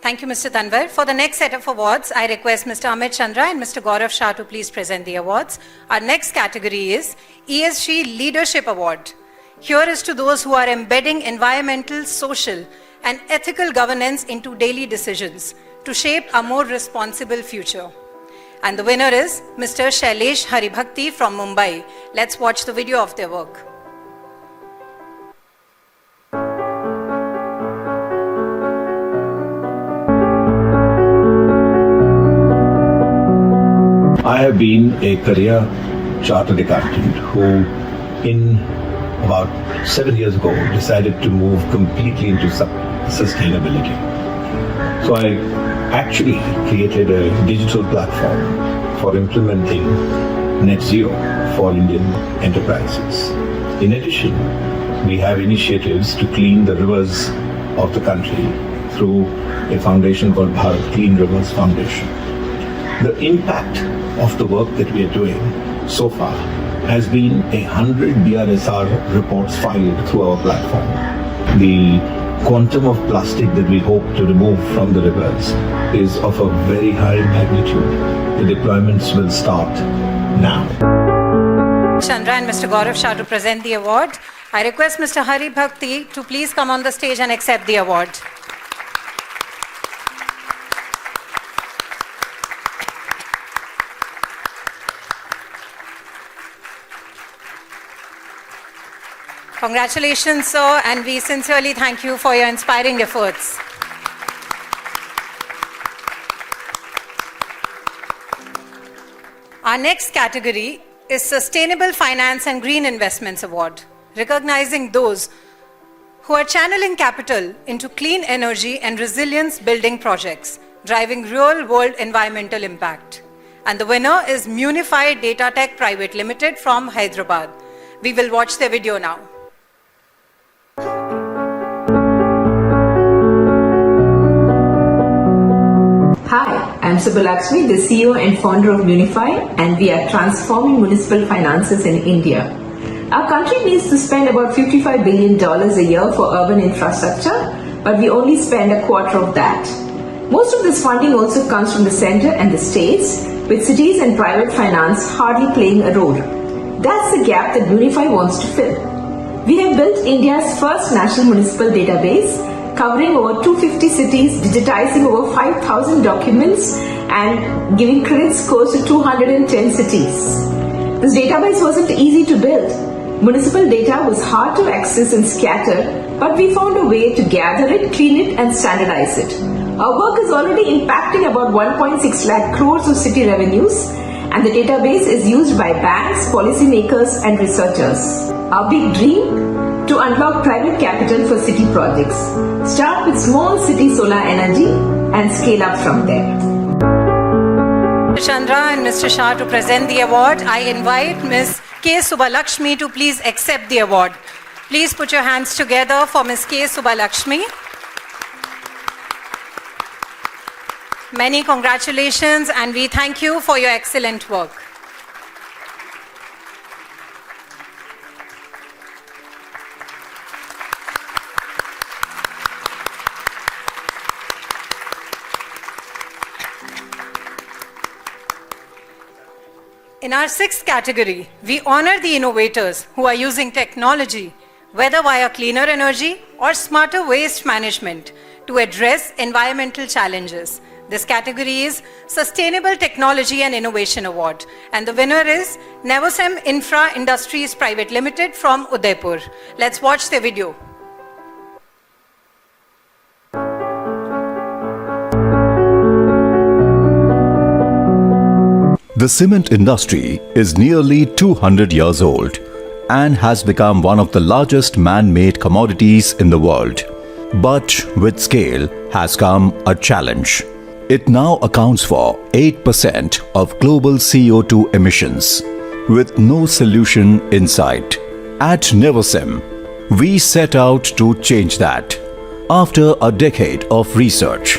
Thank you, Mr. Tanwar. For the next set of awards, I request Mr. Amit Chandra and Mr. Gaurav Shah to please present the awards. Our next category is ESG Leadership Award. Here is to those who are embedding environmental, social, and ethical governance into daily decisions to shape a more responsible future. And the winner is Mr. Shailesh Haribhakti from Mumbai. Let's watch the video of their work. I have been a career chartered accountant who, in about 7 years ago, decided to move completely into sustainability. So I actually created a digital platform for implementing net zero for Indian enterprises. In addition, we have initiatives to clean the rivers of the country through a foundation called Bharat Clean Rivers Foundation. The impact of the work that we are doing so far has been 100 BRSR reports filed through our platform. The quantum of plastic that we hope to remove from the rivers is of a very high magnitude. The deployments will start now. Chandra and Mr. Gaurav Shah to present the award. I request Mr. Hari Bhakti to please come on the stage and accept the award. Congratulations, sir, and we sincerely thank you for your inspiring efforts. Our next category is Sustainable Finance and Green Investments Award, recognizing those who are channeling capital into clean energy and resilience building projects, driving real-world environmental impact. And the winner is Munified Data Tech Private Limited from Hyderabad. We will watch the video now. Hi, I'm Subbalakshmi, the CEO and founder of Munify, and we are transforming municipal finances in India. Our country needs to spend about $55 billion a year for urban infrastructure, but we only spend a quarter of that. Most of this funding also comes from the center and the states, with cities and private finance hardly playing a role. That's the gap that Munify wants to fill. We have built India's first national municipal database, covering over 250 cities, digitizing over 5,000 documents, and giving credit scores to 210 cities. This database wasn't easy to build. Municipal data was hard to access and scattered, but we found a way to gather it, clean it, and standardize it. Our work is already impacting about 1.6 lakh crores of city revenues, and the database is used by banks, policymakers, and researchers. Our big dream? To unlock private capital for city projects. Start with small city solar energy and scale up from there. Mr. Chandra and Mr. Shah to present the award. I invite Ms. K. Subbalakshmi to please accept the award. Please put your hands together for Ms. K. Subbalakshmi. Many congratulations, and we thank you for your excellent work. In our sixth category, we honor the innovators who are using technology, whether via cleaner energy or smarter waste management, to address environmental challenges. This category is Sustainable Technology and Innovation Award, and the winner is Nevosem Infra Industries Private Limited from Udaipur. Let's watch the video. The cement industry is nearly 200 years old and has become one of the largest man-made commodities in the world. But with scale has come a challenge. It now accounts for 8% of global CO2 emissions, with no solution in sight. At Nevosem, we set out to change that. After a decade of research,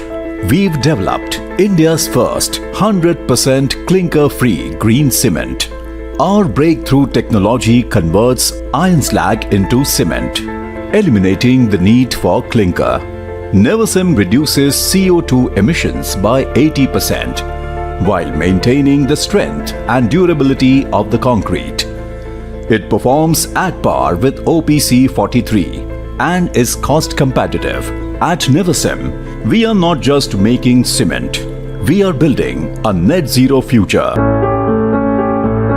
we've developed India's first 100% clinker-free green cement. Our breakthrough technology converts iron slag into cement, eliminating the need for clinker. Nevosem reduces CO2 emissions by 80% while maintaining the strength and durability of the concrete. It performs at par with OPC 43 and is cost competitive. At Nevosem, we are not just making cement, we are building a net zero future.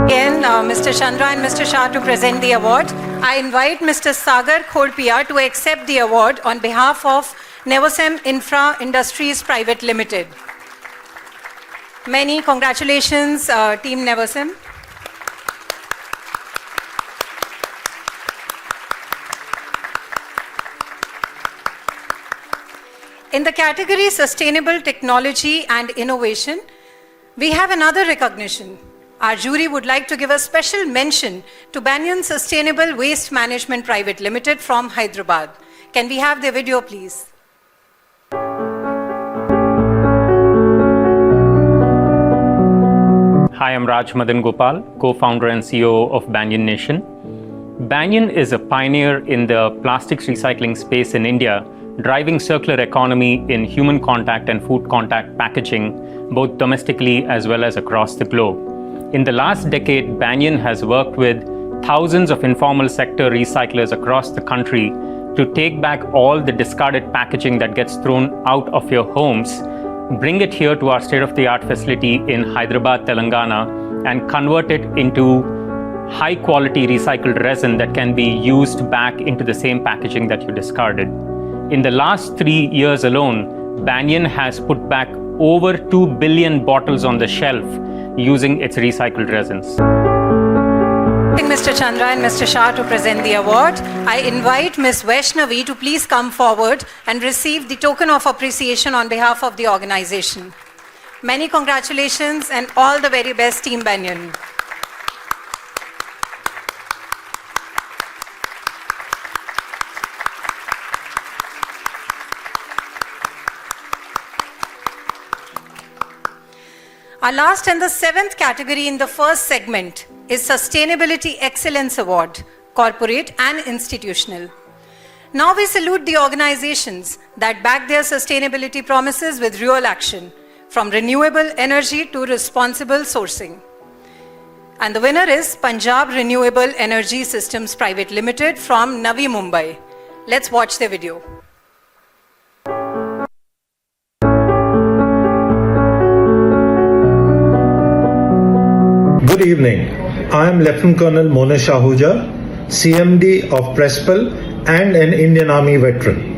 Again, Mr. Chandra and Mr. Shah to present the award. I invite Mr. Sagar Khodpia to accept the award on behalf of Nevosem Infra Industries Private Limited. Many congratulations, Team Nevosem. In the category Sustainable Technology and Innovation, we have another recognition. Our jury would like to give a special mention to Banyan Sustainable Waste Management Private Limited from Hyderabad. Can we have the video, please? Hi, I'm Raj Madan Gopal, co-founder and CEO of Banyan Nation. Banyan is a pioneer in the plastics recycling space in India, driving circular economy in human contact and food contact packaging, both domestically as well as across the globe. In the last decade, Banyan has worked with thousands of informal sector recyclers across the country to take back all the discarded packaging that gets thrown out of your homes, bring it here to our state-of-the-art facility in Hyderabad, Telangana, and convert it into high-quality recycled resin that can be used back into the same packaging that you discarded. In the last 3 years alone, Banyan has put back over 2 billion bottles on the shelf using its recycled resins. Mr. Chandra and Mr. Shah to present the award. I invite Ms. Vaishnavi to please come forward and receive the token of appreciation on behalf of the organization. Many congratulations and all the very best, Team Banyan. Our last and the seventh category in the first segment is Sustainability Excellence Award, Corporate and Institutional. Now we salute the organizations that back their sustainability promises with real action, from renewable energy to responsible sourcing. And the winner is Punjab Renewable Energy Systems Private Limited from Navi Mumbai. Let's watch the video. Good evening. I am Lieutenant Colonel Monish Ahuja, CMD of Prespel and an Indian Army veteran.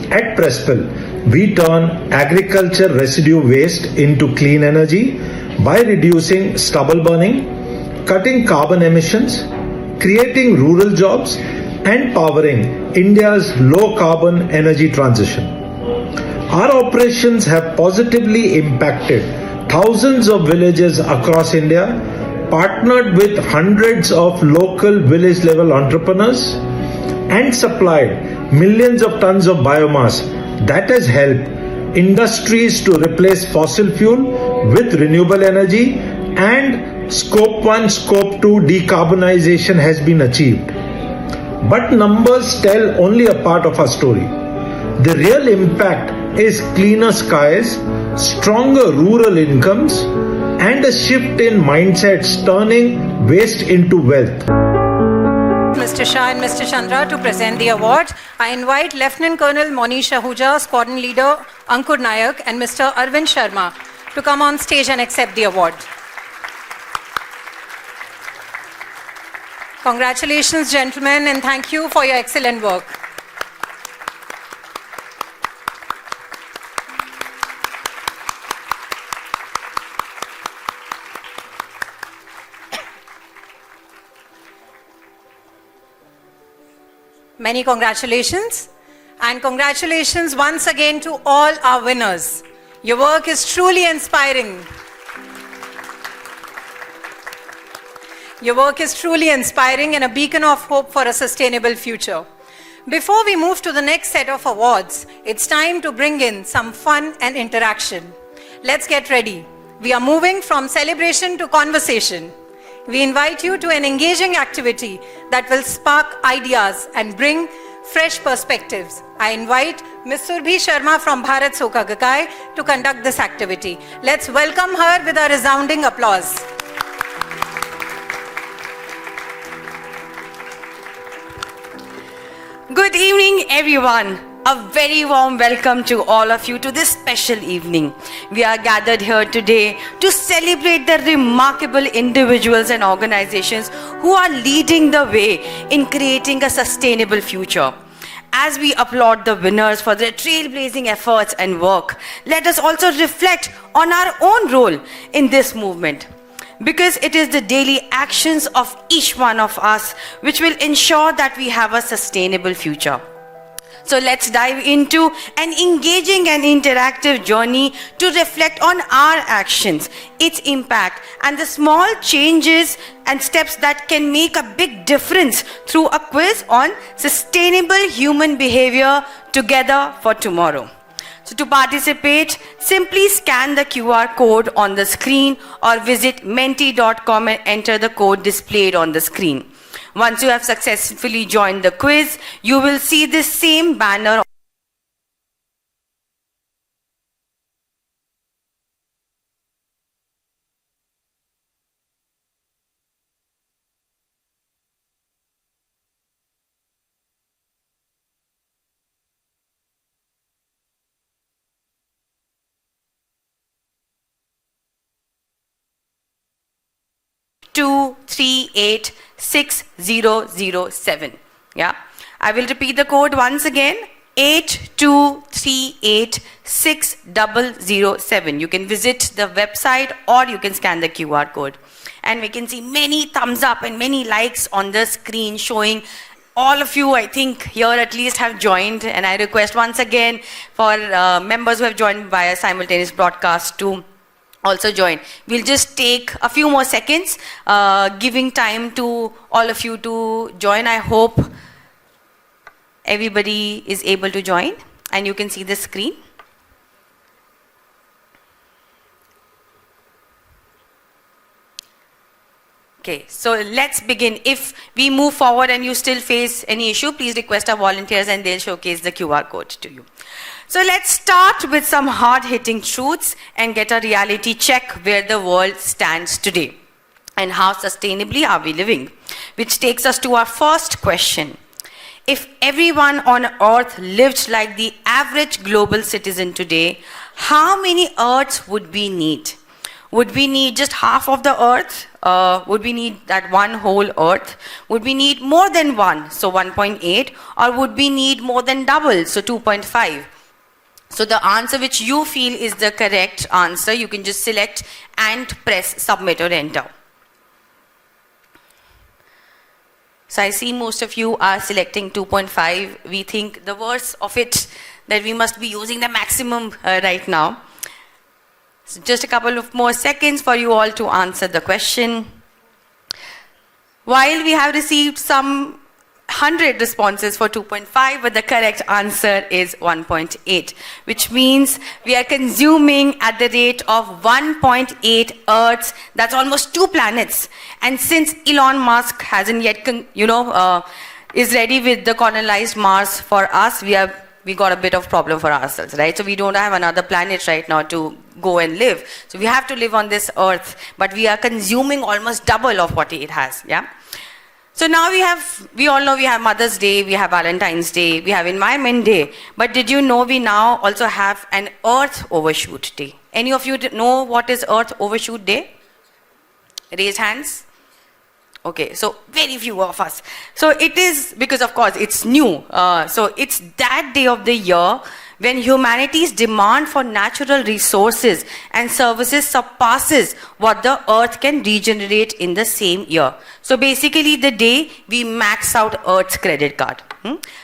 At Prespel, we turn agriculture residue waste into clean energy by reducing stubble burning, cutting carbon emissions, creating rural jobs, and powering India's low carbon energy transition. Our operations have positively impacted thousands of villages across India, partnered with hundreds of local village level entrepreneurs, and supplied millions of tons of biomass that has helped industries to replace fossil fuel with renewable energy, and Scope 1, Scope 2 decarbonization has been achieved. But numbers tell only a part of our story. The real impact is cleaner skies, stronger rural incomes, and a shift in mindsets turning waste into wealth. Mr. Shah and Mr. Chandra to present the award. I invite Lieutenant Colonel Monish Ahuja, Squadron Leader Ankur Nayak and Mr. Arvind Sharma to come on stage and accept the award. Congratulations, gentlemen, and thank you for your excellent work. Many congratulations, and congratulations once again to all our winners. Your work is truly inspiring. Your work is truly inspiring and a beacon of hope for a sustainable future. Before we move to the next set of awards, it's time to bring in some fun and interaction. Let's get ready. We are moving from celebration to conversation. We invite you to an engaging activity that will spark ideas and bring fresh perspectives. I invite Ms. Surbhi Sharma from Bharat Soka Gakkai to conduct this activity. Let's welcome her with a resounding applause. Good evening, everyone. A very warm welcome to all of you to this special evening. We are gathered here today to celebrate the remarkable individuals and organizations who are leading the way in creating a sustainable future. As we applaud the winners for their trailblazing efforts and work, let us also reflect on our own role in this movement, because it is the daily actions of each one of us which will ensure that we have a sustainable future. So let's dive into an engaging and interactive journey to reflect on our actions, its impact, and the small changes and steps that can make a big difference through a quiz on sustainable human behavior together for tomorrow. So to participate, simply scan the QR code on the screen or visit menti.com and enter the code displayed on the screen. Once you have successfully joined the quiz, you will see this same banner . Two, 3, 8, 6, 0, 0, 7. Yeah, I will repeat the code once again. 823860007. You can visit the website or you can scan the QR code. And we can see many thumbs up and many likes on the screen showing all of you, I think, here at least have joined. And I request once again for members who have joined via simultaneous broadcast to also join. We'll just take a few more seconds, giving time to all of you to join. I hope everybody is able to join and you can see the screen. Okay, so let's begin. If we move forward and you still face any issue, please request our volunteers and they'll showcase the QR code to you. So let's start with some hard-hitting truths and get a reality check where the world stands today and how sustainably are we living, which takes us to our first question. If everyone on earth lived like the average global citizen today, how many earths would we need? Would we need just half of the earth? Would we need that one whole earth? Would we need more than one, so 1.8? Or would we need more than double, so 2.5? So the answer which you feel is the correct answer, you can just select and press submit or enter. So I see most of you are selecting 2.5. We think the worst of it that we must be using the maximum right now. So just a couple of more seconds for you all to answer the question. While we have received some 100 responses for 2.5, but the correct answer is 1.8, which means we are consuming at the rate of 1.8 Earths. That's almost 2 planets. And since Elon Musk hasn't yet, is ready with the colonized Mars for us, we got a bit of problem for ourselves, right? So we don't have another planet right now to go and live. So we have to live on this Earth, but we are consuming almost double of what it has, yeah? So now we all know we have Mother's Day, we have Valentine's Day, we have Environment Day, but did you know we now also have an Earth Overshoot Day? Any of you know what is Earth Overshoot Day? Raise hands. Okay, so very few of us. So it is, because of course it's new, so it's that day of the year when humanity's demand for natural resources and services surpasses what the earth can regenerate in the same year. So basically the day we max out Earth's credit card.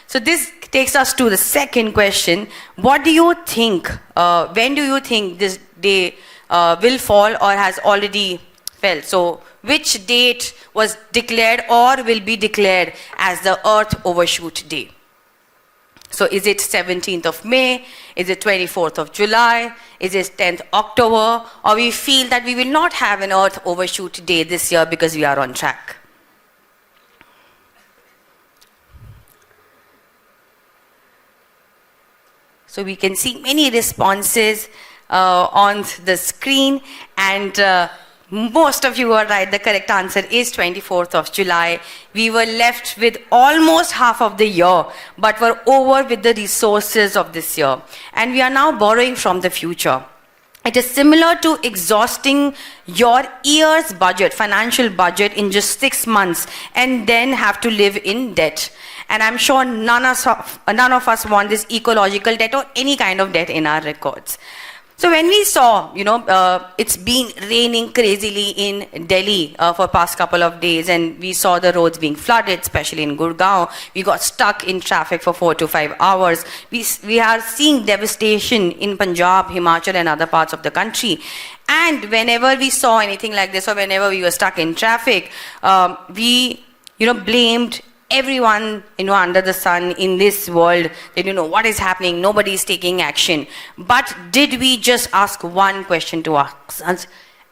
So this takes us to the second question. What do you think, when do you think this day will fall or has already fell? So which date was declared or will be declared as the Earth Overshoot Day? So is it 17th of May? Is it 24th of July? Is it 10th October? Or we feel that we will not have an Earth Overshoot Day this year because we are on track? So we can see many responses on the screen, and most of you are right. The correct answer is 24th of July. We were left with almost half of the year, but we're over with the resources of this year. And we are now borrowing from the future. It is similar to exhausting your year's budget, financial budget, in just 6 months and then have to live in debt. And I'm sure none of us want this ecological debt or any kind of debt in our records. So when we saw, it's been raining crazily in Delhi for past couple of days, and we saw the roads being flooded, especially in Gurgaon. We got stuck in traffic for 4 to 5 hours. We are seeing devastation in Punjab, Himachal, and other parts of the country. And whenever we saw anything like this, or whenever we were stuck in traffic, we, blamed everyone, under the sun in this world, that, what is happening, nobody is taking action. But did we just ask one question to ourselves?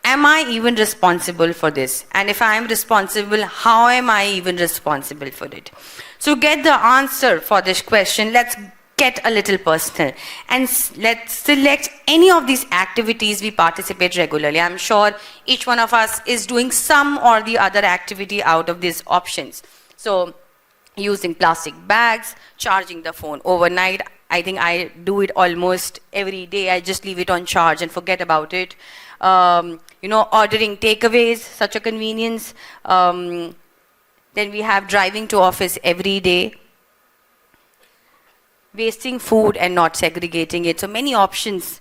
Am I even responsible for this? And if I am responsible, how am I even responsible for it? So get the answer for this question. Let's get a little personal and let's select any of these activities we participate regularly. I'm sure each one of us is doing some or the other activity out of these options. So using plastic bags, charging the phone overnight. I think I do it almost every day. I just leave it on charge and forget about it. Ordering takeaways, such a convenience. Then we have driving to office every day. Wasting food and not segregating it. So many options.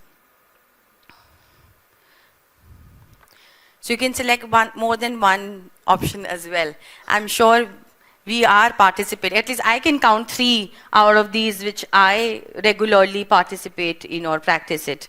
So you can select more than one option as well. I'm sure we are participating. At least I can count 3 out of these which I regularly participate in or practice it.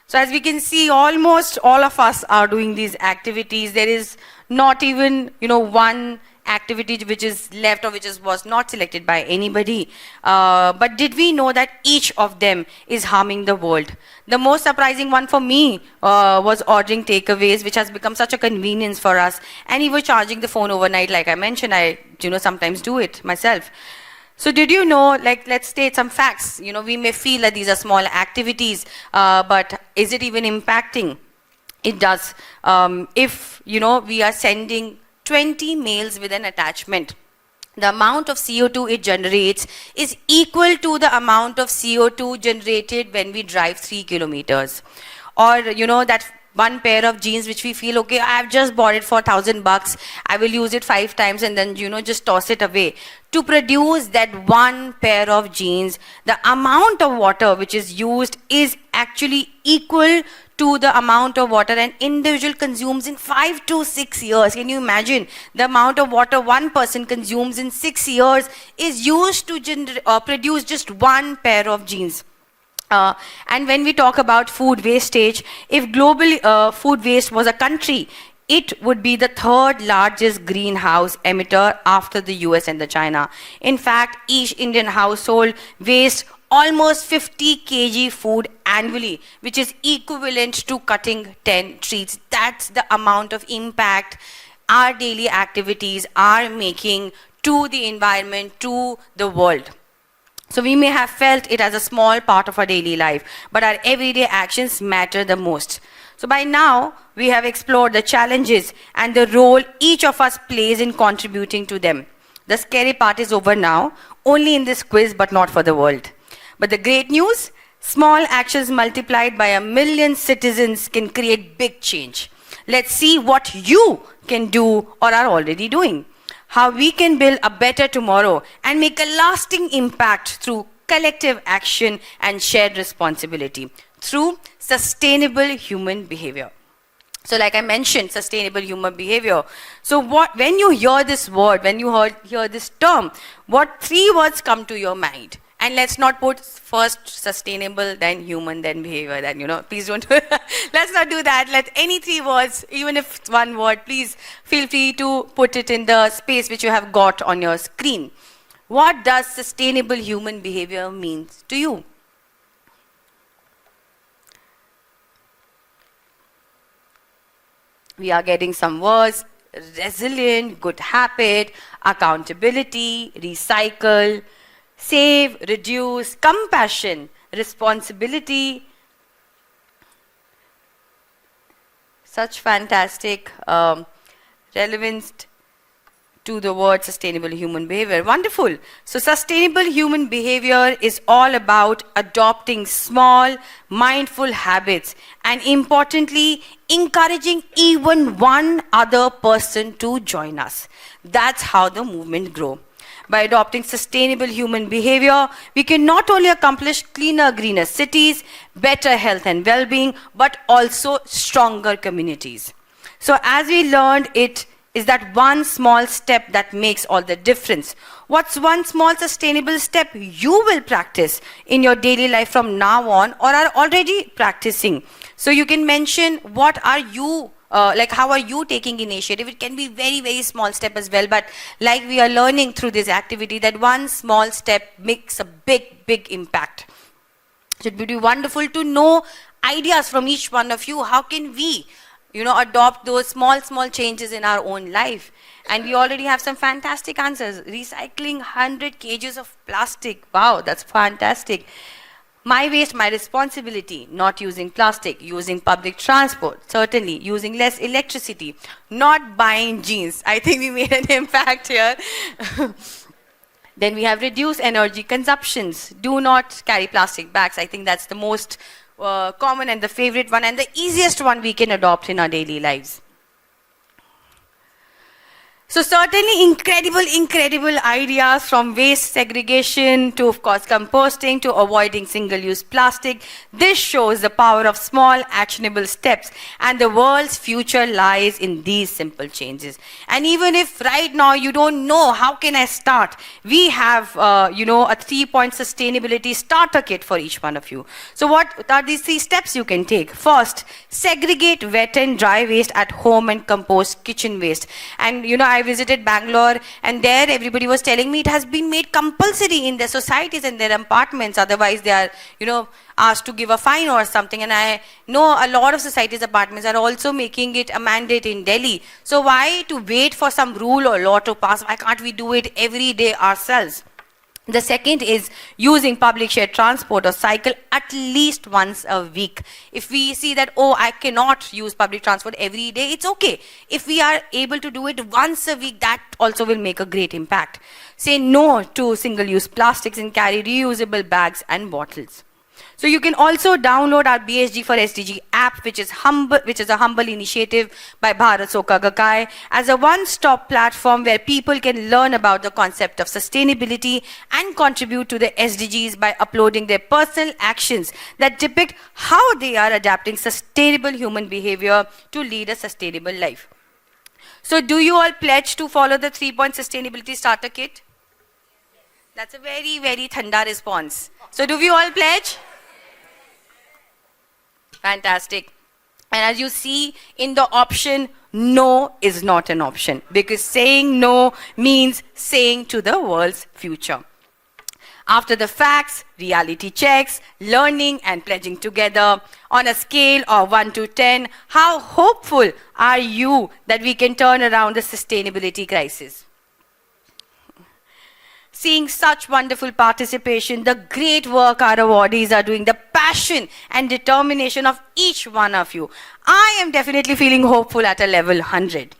So as we can see, almost all of us are doing these activities. There is not even, one activity which is left or was not selected by anybody. But did we know that each of them is harming the world? The most surprising one for me was ordering takeaways, which has become such a convenience for us. And even charging the phone overnight, like I mentioned, I sometimes do it myself. So did you know, let's state some facts. We may feel that these are small activities, but is it even impacting? It does. If, we are sending 20 mails with an attachment, the amount of CO2 it generates is equal to the amount of CO2 generated when we drive 3 kilometers. Or, that one pair of jeans which we feel, okay, I've just bought it for $1,000, I will use it 5 times and then, just toss it away. To produce that one pair of jeans, the amount of water which is used is actually equal to the amount of water an individual consumes in 5 to 6 years. Can you imagine the amount of water one person consumes in 6 years is used to produce just one pair of jeans? And when we talk about food wastage, if global food waste was a country, it would be the 3rd largest greenhouse emitter after the US and the China. In fact, each Indian household wastes almost 50 kg food annually, which is equivalent to cutting 10 trees. That's the amount of impact our daily activities are making to the environment, to the world. So we may have felt it as a small part of our daily life, but our everyday actions matter the most. So by now, we have explored the challenges and the role each of us plays in contributing to them. The scary part is over now, only in this quiz, but not for the world. But the great news, small actions multiplied by 1 million citizens can create big change. Let's see what you can do or are already doing. How we can build a better tomorrow and make a lasting impact through collective action and shared responsibility through sustainable human behavior. So like I mentioned, sustainable human behavior. So when you hear this word, when you hear this term, what 3 words come to your mind? And let's not put first sustainable, then human, then behavior, then, please don't, let's not do that. Let any 3 words, even if it's 1 word, please feel free to put it in the space which you have got on your screen. What does sustainable human behavior mean to you? We are getting some words: resilient, good habit, accountability, recycle, save, reduce, compassion, responsibility. Such fantastic relevance to the word sustainable human behavior. Wonderful. So sustainable human behavior is all about adopting small, mindful habits and importantly, encouraging even one other person to join us. That's how the movement grows. By adopting sustainable human behavior, we can not only accomplish cleaner, greener cities, better health and well-being, but also stronger communities. So as we learned, it is that one small step that makes all the difference. What's one small sustainable step you will practice in your daily life from now on or are already practicing? So you can mention what are you how are you taking initiative? It can be very, very small step as well, but like we are learning through this activity that one small step makes a big, big impact. So it would be wonderful to know ideas from each one of you. How can we, adopt those small, small changes in our own life? And we already have some fantastic answers. Recycling 100 kgs of plastic. Wow, that's fantastic. My waste, my responsibility, not using plastic, using public transport, certainly, using less electricity, not buying jeans. I think we made an impact here. Then we have reduced energy consumptions. Do not carry plastic bags. I think that's the most common and the favorite one and the easiest one we can adopt in our daily lives. So certainly incredible ideas, from waste segregation to, of course, composting to avoiding single-use plastic. This shows the power of small actionable steps, and the world's future lies in these simple changes. And even if right now you don't know how can I start, we have a 3-point sustainability starter kit for each one of you. So what are these 3 steps you can take? First, segregate wet and dry waste at home and compost kitchen waste. And I visited Bangalore, and there everybody was telling me it has been made compulsory in their societies and their apartments. Otherwise, they are, asked to give a fine or something. And I know a lot of societies' apartments are also making it a mandate in Delhi. So why to wait for some rule or law to pass? Why can't we do it every day ourselves? The second is using public shared transport or cycle at least once a week. If we see that, I cannot use public transport every day, it's okay. If we are able to do it once a week, that also will make a great impact. Say no to single-use plastics and carry reusable bags and bottles. So you can also download our BSG for SDG app, which is a humble initiative by Bharat Soka Gakkai, as a one-stop platform where people can learn about the concept of sustainability and contribute to the SDGs by uploading their personal actions that depict how they are adapting sustainable human behavior to lead a sustainable life. So do you all pledge to follow the 3-point sustainability starter kit? That's a very, very thanda response. So do we all pledge? Fantastic. And as you see in the option, no is not an option, because saying no means saying to the world's future. After the facts, reality checks, learning and pledging together, on a scale of 1 to 10, how hopeful are you that we can turn around the sustainability crisis? Seeing such wonderful participation, the great work our awardees are doing, the passion and determination of each one of you, I am definitely feeling hopeful at a level 100.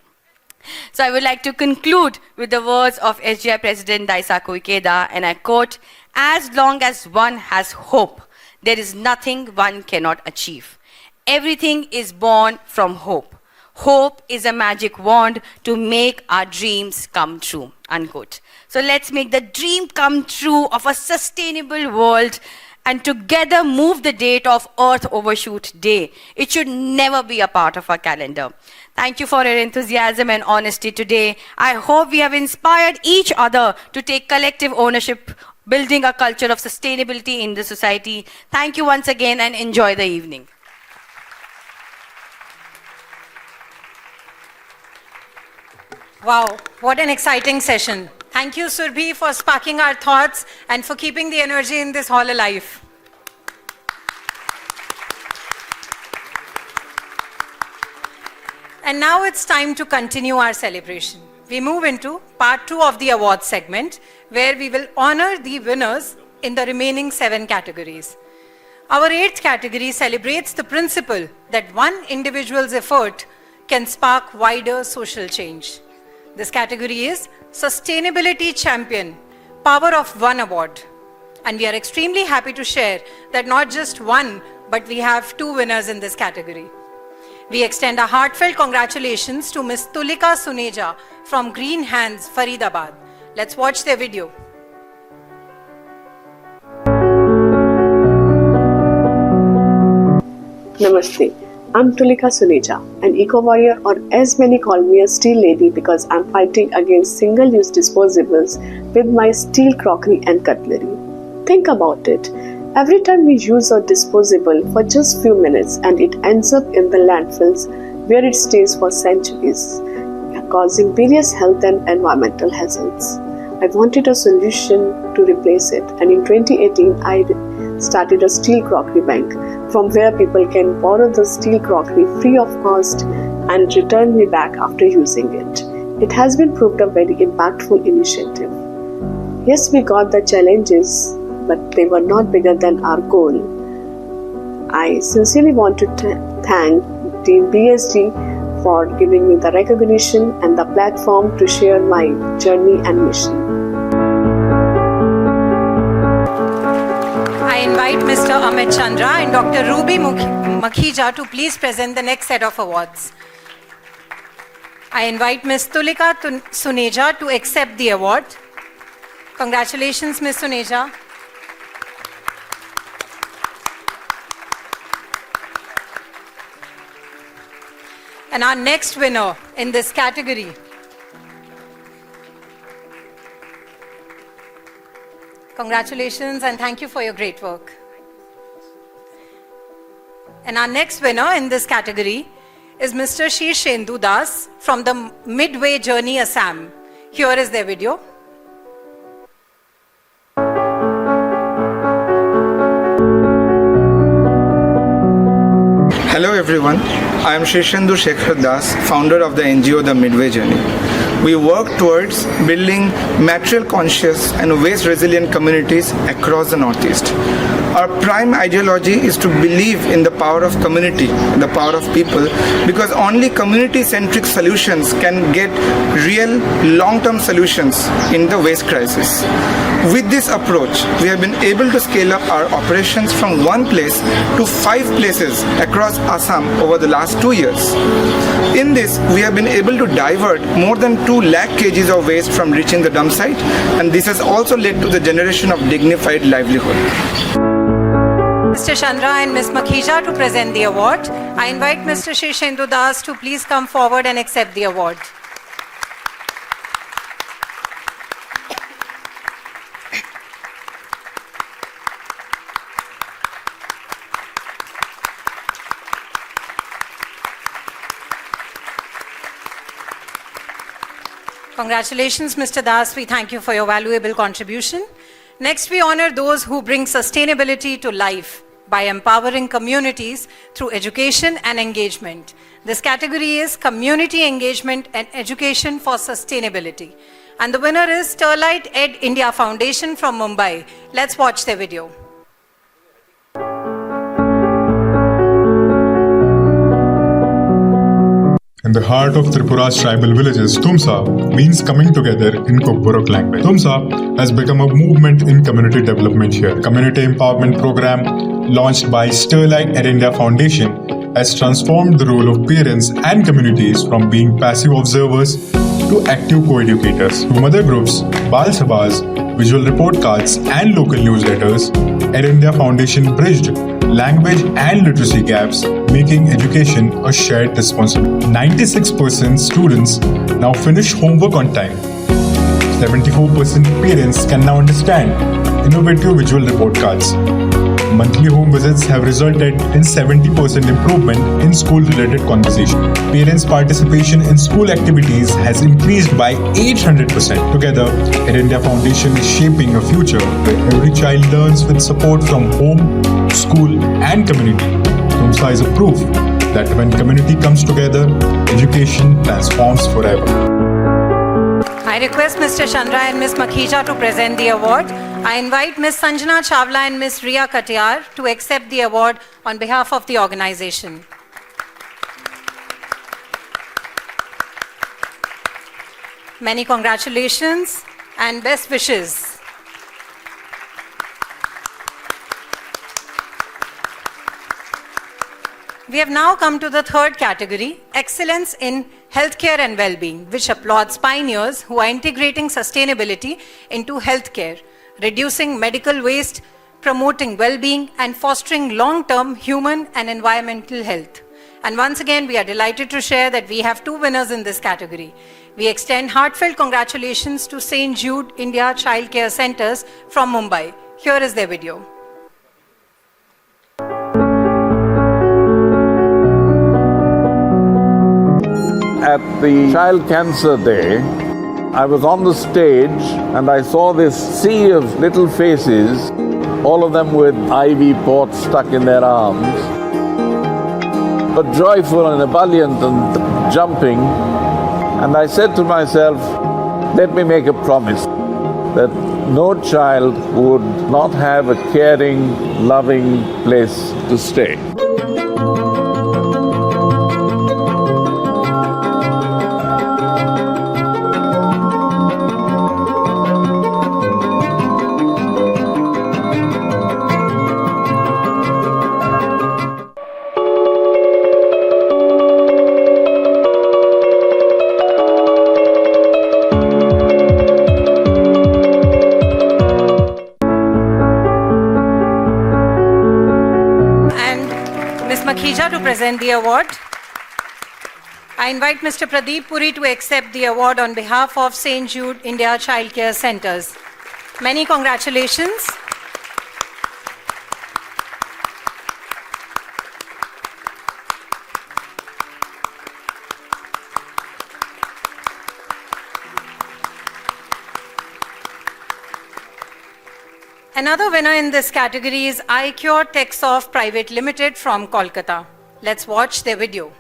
So I would like to conclude with the words of SGI President Daisaku Ikeda, and I quote, "As long as one has hope, there is nothing one cannot achieve. Everything is born from hope. Hope is a magic wand to make our dreams come true," unquote. So let's make the dream come true of a sustainable world and together move the date of Earth Overshoot Day. It should never be a part of our calendar. Thank you for your enthusiasm and honesty today. I hope we have inspired each other to take collective ownership, building a culture of sustainability in the society. Thank you once again and enjoy the evening. Wow, what an exciting session. Thank you, Surbhi, for sparking our thoughts and for keeping the energy in this hall alive. And now it's time to continue our celebration. We move into part 2 of the awards segment, where we will honor the winners in the remaining 7 categories. Our 8th category celebrates the principle that one individual's effort can spark wider social change. This category is Sustainability Champion, Power of One Award. And we are extremely happy to share that not just one, but we have 2 winners in this category. We extend a heartfelt congratulations to Ms. Tulika Suneja from Green Hands, Faridabad. Let's watch their video. Namaste. I'm Tulika Suneja, an eco-warrior, or as many call me a steel lady, because I'm fighting against single-use disposables with my steel crockery and cutlery. Think about it. Every time we use a disposable for just few minutes and it ends up in the landfills where it stays for centuries, causing various health and environmental hazards. I wanted a solution to replace it, and in 2018 I started a steel crockery bank from where people can borrow the steel crockery free of cost and return me back after using it. It has been proved a very impactful initiative. Yes, we got the challenges, but they were not bigger than our goal. I sincerely want to thank Team BSG for giving me the recognition and the platform to share my journey and mission. I invite Mr. Amit Chandra and Dr. Ruby Makhija to please present the next set of awards. I invite Ms. Tulika Suneja to accept the award. Congratulations, Ms. Suneja. And our next winner in this category congratulations and thank you for your great work. And our next winner in this category is Mr. Shirshendu Das from the Midway Journey, Assam. Here is their video. Hello everyone, I am Shirshendu Shekhar Das, founder of the NGO The Midway Journey. We work towards building material conscious and waste resilient communities across the Northeast. Our prime ideology is to believe in the power of community, the power of people, because only community-centric solutions can get real long-term solutions in the waste crisis. With this approach, we have been able to scale up our operations from one place to 5 places across Assam over the last 2 years. In this, we have been able to divert more than 2 lakh kgs of waste from reaching the dump site, and this has also led to the generation of dignified livelihood. Mr. Chandra and Ms. Makhija to present the award. I invite Mr. Shirshendu Das to please come forward and accept the award. Congratulations, Mr. Das. We thank you for your valuable contribution. Next, we honor those who bring sustainability to life by empowering communities through education and engagement. This category is Community Engagement and Education for Sustainability. And the winner is Sterlite Ed India Foundation from Mumbai. Let's watch their video. In the heart of Tripura's tribal villages, Tumsa means coming together in Kokborok language. Tumsa has become a movement in community development here. Community empowerment program launched by Sterlite Ed India Foundation has transformed the role of parents and communities from being passive observers to active co-educators. Through mother groups, Bal Sabhas, visual report cards and local newsletters, Ed India Foundation bridged language and literacy gaps, making education a shared responsibility. 96% students now finish homework on time. 74% parents can now understand innovative visual report cards. Monthly home visits have resulted in 70% improvement in school-related conversation. Parents' participation in school activities has increased by 800%. Together, Ed India Foundation is shaping a future where every child learns with support from home, school, and community. Tumsa is a proof that when community comes together, education transforms forever. I request Mr. Chandra and Ms. Makhija to present the award. I invite Ms. Sanjana Chawla and Ms. Riya Katiyar to accept the award on behalf of the organization. Many congratulations and best wishes. We have now come to the third category, Excellence in Healthcare and Wellbeing, which applauds pioneers who are integrating sustainability into healthcare, reducing medical waste, promoting well-being, and fostering long-term human and environmental health. And once again, we are delighted to share that we have 2 winners in this category. We extend heartfelt congratulations to St. Jude India Child Care Centers from Mumbai. Here is their video. At the Child Cancer Day, I was on the stage and I saw this sea of little faces, all of them with IV ports stuck in their arms, but joyful and ebullient and jumping. And I said to myself, let me make a promise that no child would not have a caring, loving place to stay. Ms. Makhija to present the award. I invite Mr. Pradeep Puri to accept the award on behalf of St. Jude India Childcare Centers. Many congratulations. Another winner in this category is iCure TechSoft Private Limited from Kolkata. Let's watch their video.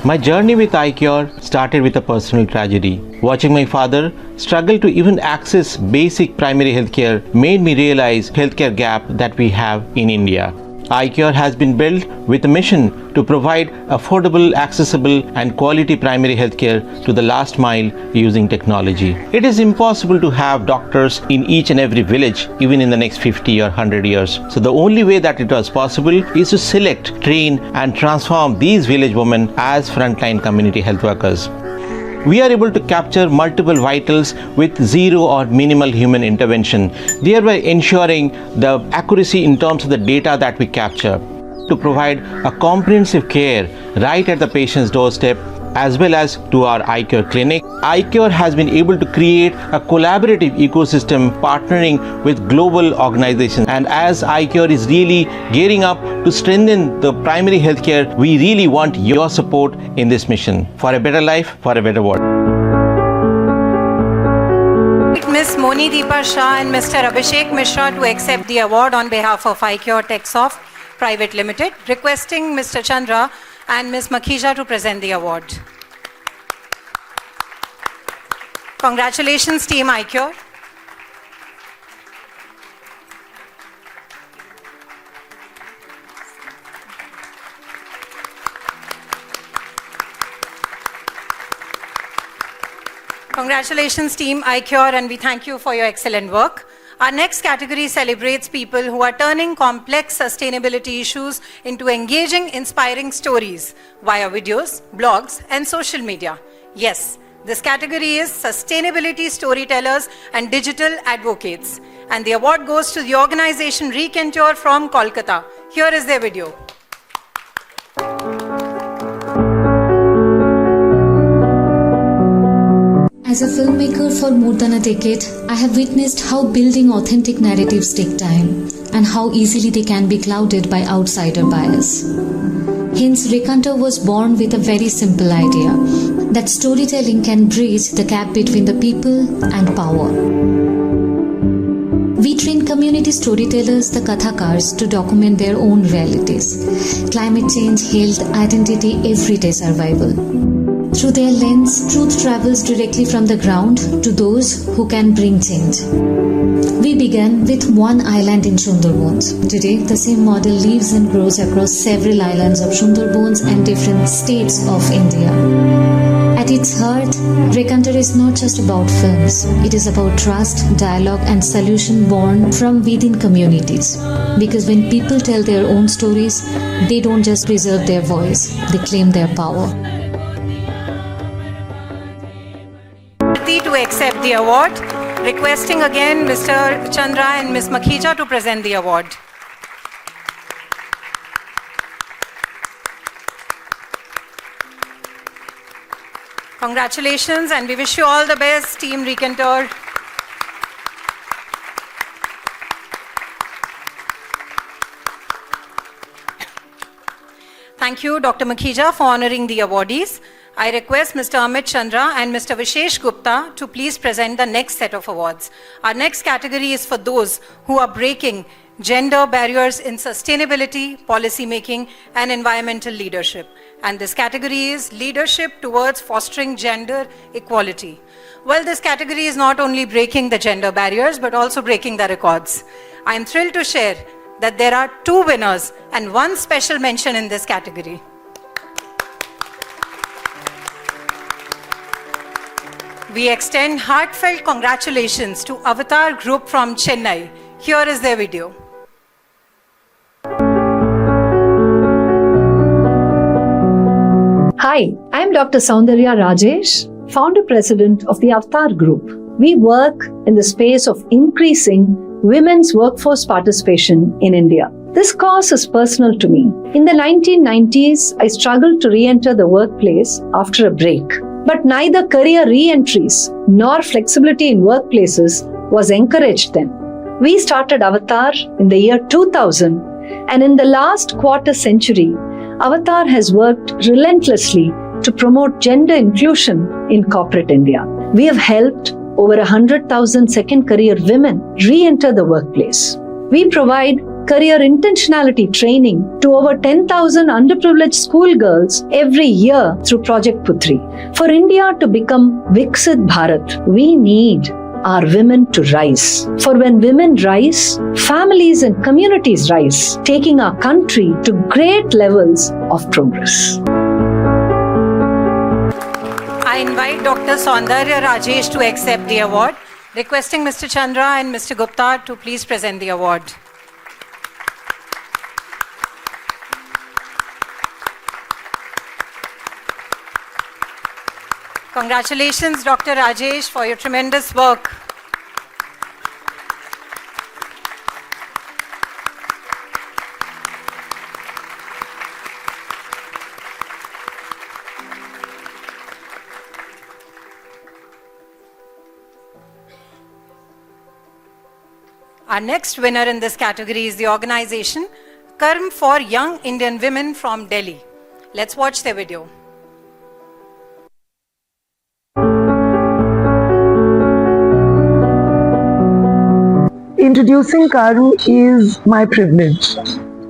My journey with iCure started with a personal tragedy. Watching my father struggle to even access basic primary healthcare made me realize healthcare gap that we have in India. iCure has been built with a mission to provide affordable, accessible and quality primary healthcare to the last mile using technology. It is impossible to have doctors in each and every village even in the next 50 or 100 years. So the only way that it was possible is to select, train and transform these village women as frontline community health workers. We are able to capture multiple vitals with zero or minimal human intervention, thereby ensuring the accuracy in terms of the data that we capture to provide a comprehensive care right at the patient's doorstep as well as to our iCure clinic. iCure has been able to create a collaborative ecosystem partnering with global organizations, and as iCure is really gearing up to strengthen the primary healthcare, we really want your support in this mission for a better life, for a better world. Ms. Moni Deepa Shah and Mr. Abhishek Mishra to accept the award on behalf of iCure TechSoft Private Limited, requesting Mr. Chandra and Ms. Makhija to present the award. Congratulations, Team iCure. Congratulations, Team iCure, and we thank you for your excellent work. Our next category celebrates people who are turning complex sustainability issues into engaging, inspiring stories via videos, blogs, and social media. Yes, this category is Sustainability Storytellers and Digital Advocates. And the award goes to the organization Recontour from Kolkata. Here is their video. As a filmmaker for more than a decade, I have witnessed how building authentic narratives take time and how easily they can be clouded by outsider bias. Hence, Recontour was born with a very simple idea that storytelling can bridge the gap between the people and power. We train community storytellers, the Kathakars, to document their own realities: climate change, health, identity, everyday survival. Through their lens, truth travels directly from the ground to those who can bring change. We began with one island in Sundarbans. Today, the same model lives and grows across several islands of Sundarbans and different states of India. At its heart, Recontour is not just about films. It is about trust, dialogue and solution born from within communities. Because when people tell their own stories, they don't just preserve their voice, they claim their power. To accept the award, requesting again Mr. Chandra and Ms. Makhija to present the award. Congratulations, and we wish you all the best, Team Recontour. Thank you, Dr. Makhija, for honoring the awardees. I request Mr. Amit Chandra and Mr. Vishesh Gupta to please present the next set of awards. Our next category is for those who are breaking gender barriers in sustainability, policy making, and environmental leadership. And this category is Leadership Towards Fostering Gender Equality. Well, this category is not only breaking the gender barriers, but also breaking the records. I am thrilled to share that there are 2 winners and 1 special mention in this category. We extend heartfelt congratulations to Avatar Group from Chennai. Here is their video. Hi, I am Dr. Soundarya Rajesh, founder president of the Avatar Group. we work in the space of increasing women's workforce participation in India. This cause is personal to me. In the 1990s, I struggled to re-enter the workplace after a break. But neither career re-entries nor flexibility in workplaces was encouraged then. We started Avatar in the year 2000, and in the last quarter century, Avatar has worked relentlessly to promote gender inclusion in corporate India. We have helped over 100,000 second career women re-enter the workplace. We provide career intentionality training to over 10,000 underprivileged schoolgirls every year through Project Putri. For India to become Viksit Bharat, we need our women to rise. For when women rise, families and communities rise, taking our country to great levels of progress. I invite Dr. Saundarya Rajesh to accept the award, requesting Mr. Chandra and Mr. Gupta to please present the award. Congratulations, Dr. Rajesh, for your tremendous work. Our next winner in this category is the organization Karm for Young Indian Women from Delhi. Let's watch their video. Introducing Karm is my privilege.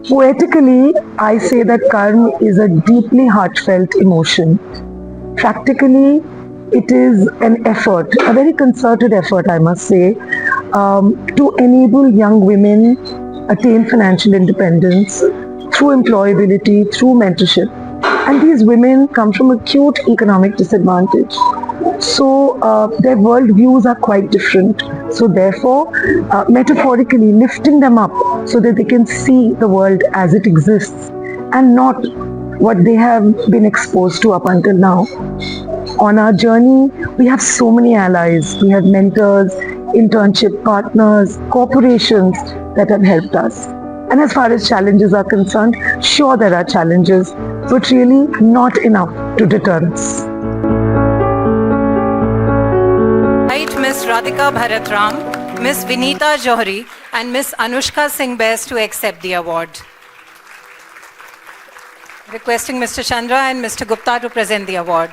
Poetically, I say that Karm is a deeply heartfelt emotion. Practically, it is an effort, a very concerted effort, I must say, to enable young women attain financial independence through employability, through mentorship. And these women come from acute economic disadvantage. So their worldviews are quite different. So therefore, metaphorically lifting them up so that they can see the world as it exists and not what they have been exposed to up until now. On our journey, we have so many allies. We have mentors, internship partners, corporations that have helped us. And as far as challenges are concerned, sure there are challenges, but really not enough to deter us. Miss Radhika Bharatram, Miss Vinita Johri, and Miss Anushka Singh Bes to accept the award. Requesting Mr. Chandra and Mr. Gupta to present the award.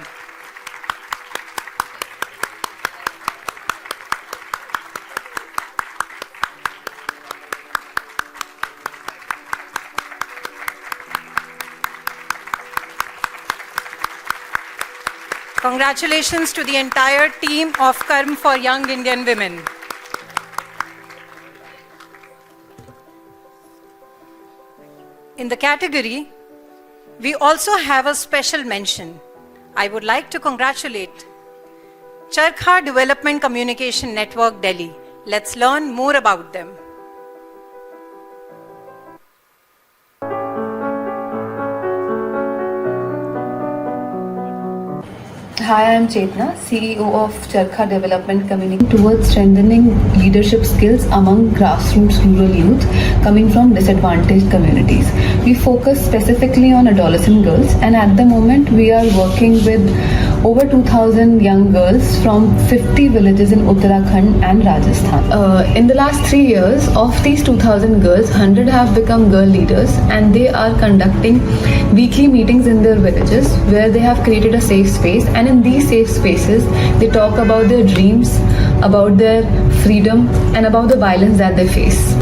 Congratulations to the entire team of Karm for Young Indian Women. In the category, we also have a special mention. I would like to congratulate Charkha Development Communication Network, Delhi. Let's learn more about them. Hi, I am Chetna, CEO of Charkha Development Community, towards strengthening leadership skills among grassroots rural youth coming from disadvantaged communities. We focus specifically on adolescent girls, and at the moment we are working with over 2,000 young girls from 50 villages in Uttarakhand and Rajasthan. In the last 3 years, of these 2,000 girls, 100 have become girl leaders, and they are conducting weekly meetings in their villages where they have created a safe space, and in these safe spaces they talk about their dreams, about their freedom, and about the violence that they face.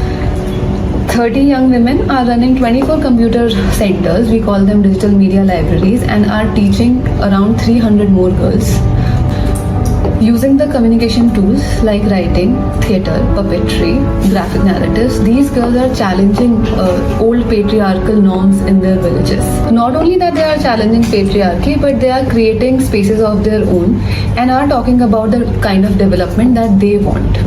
30 young women are running 24 computer centers, we call them digital media libraries, and are teaching around 300 more girls. Using the communication tools like writing, theatre, puppetry, graphic narratives, these girls are challenging old patriarchal norms in their villages. Not only that they are challenging patriarchy, but they are creating spaces of their own and are talking about the kind of development that they want.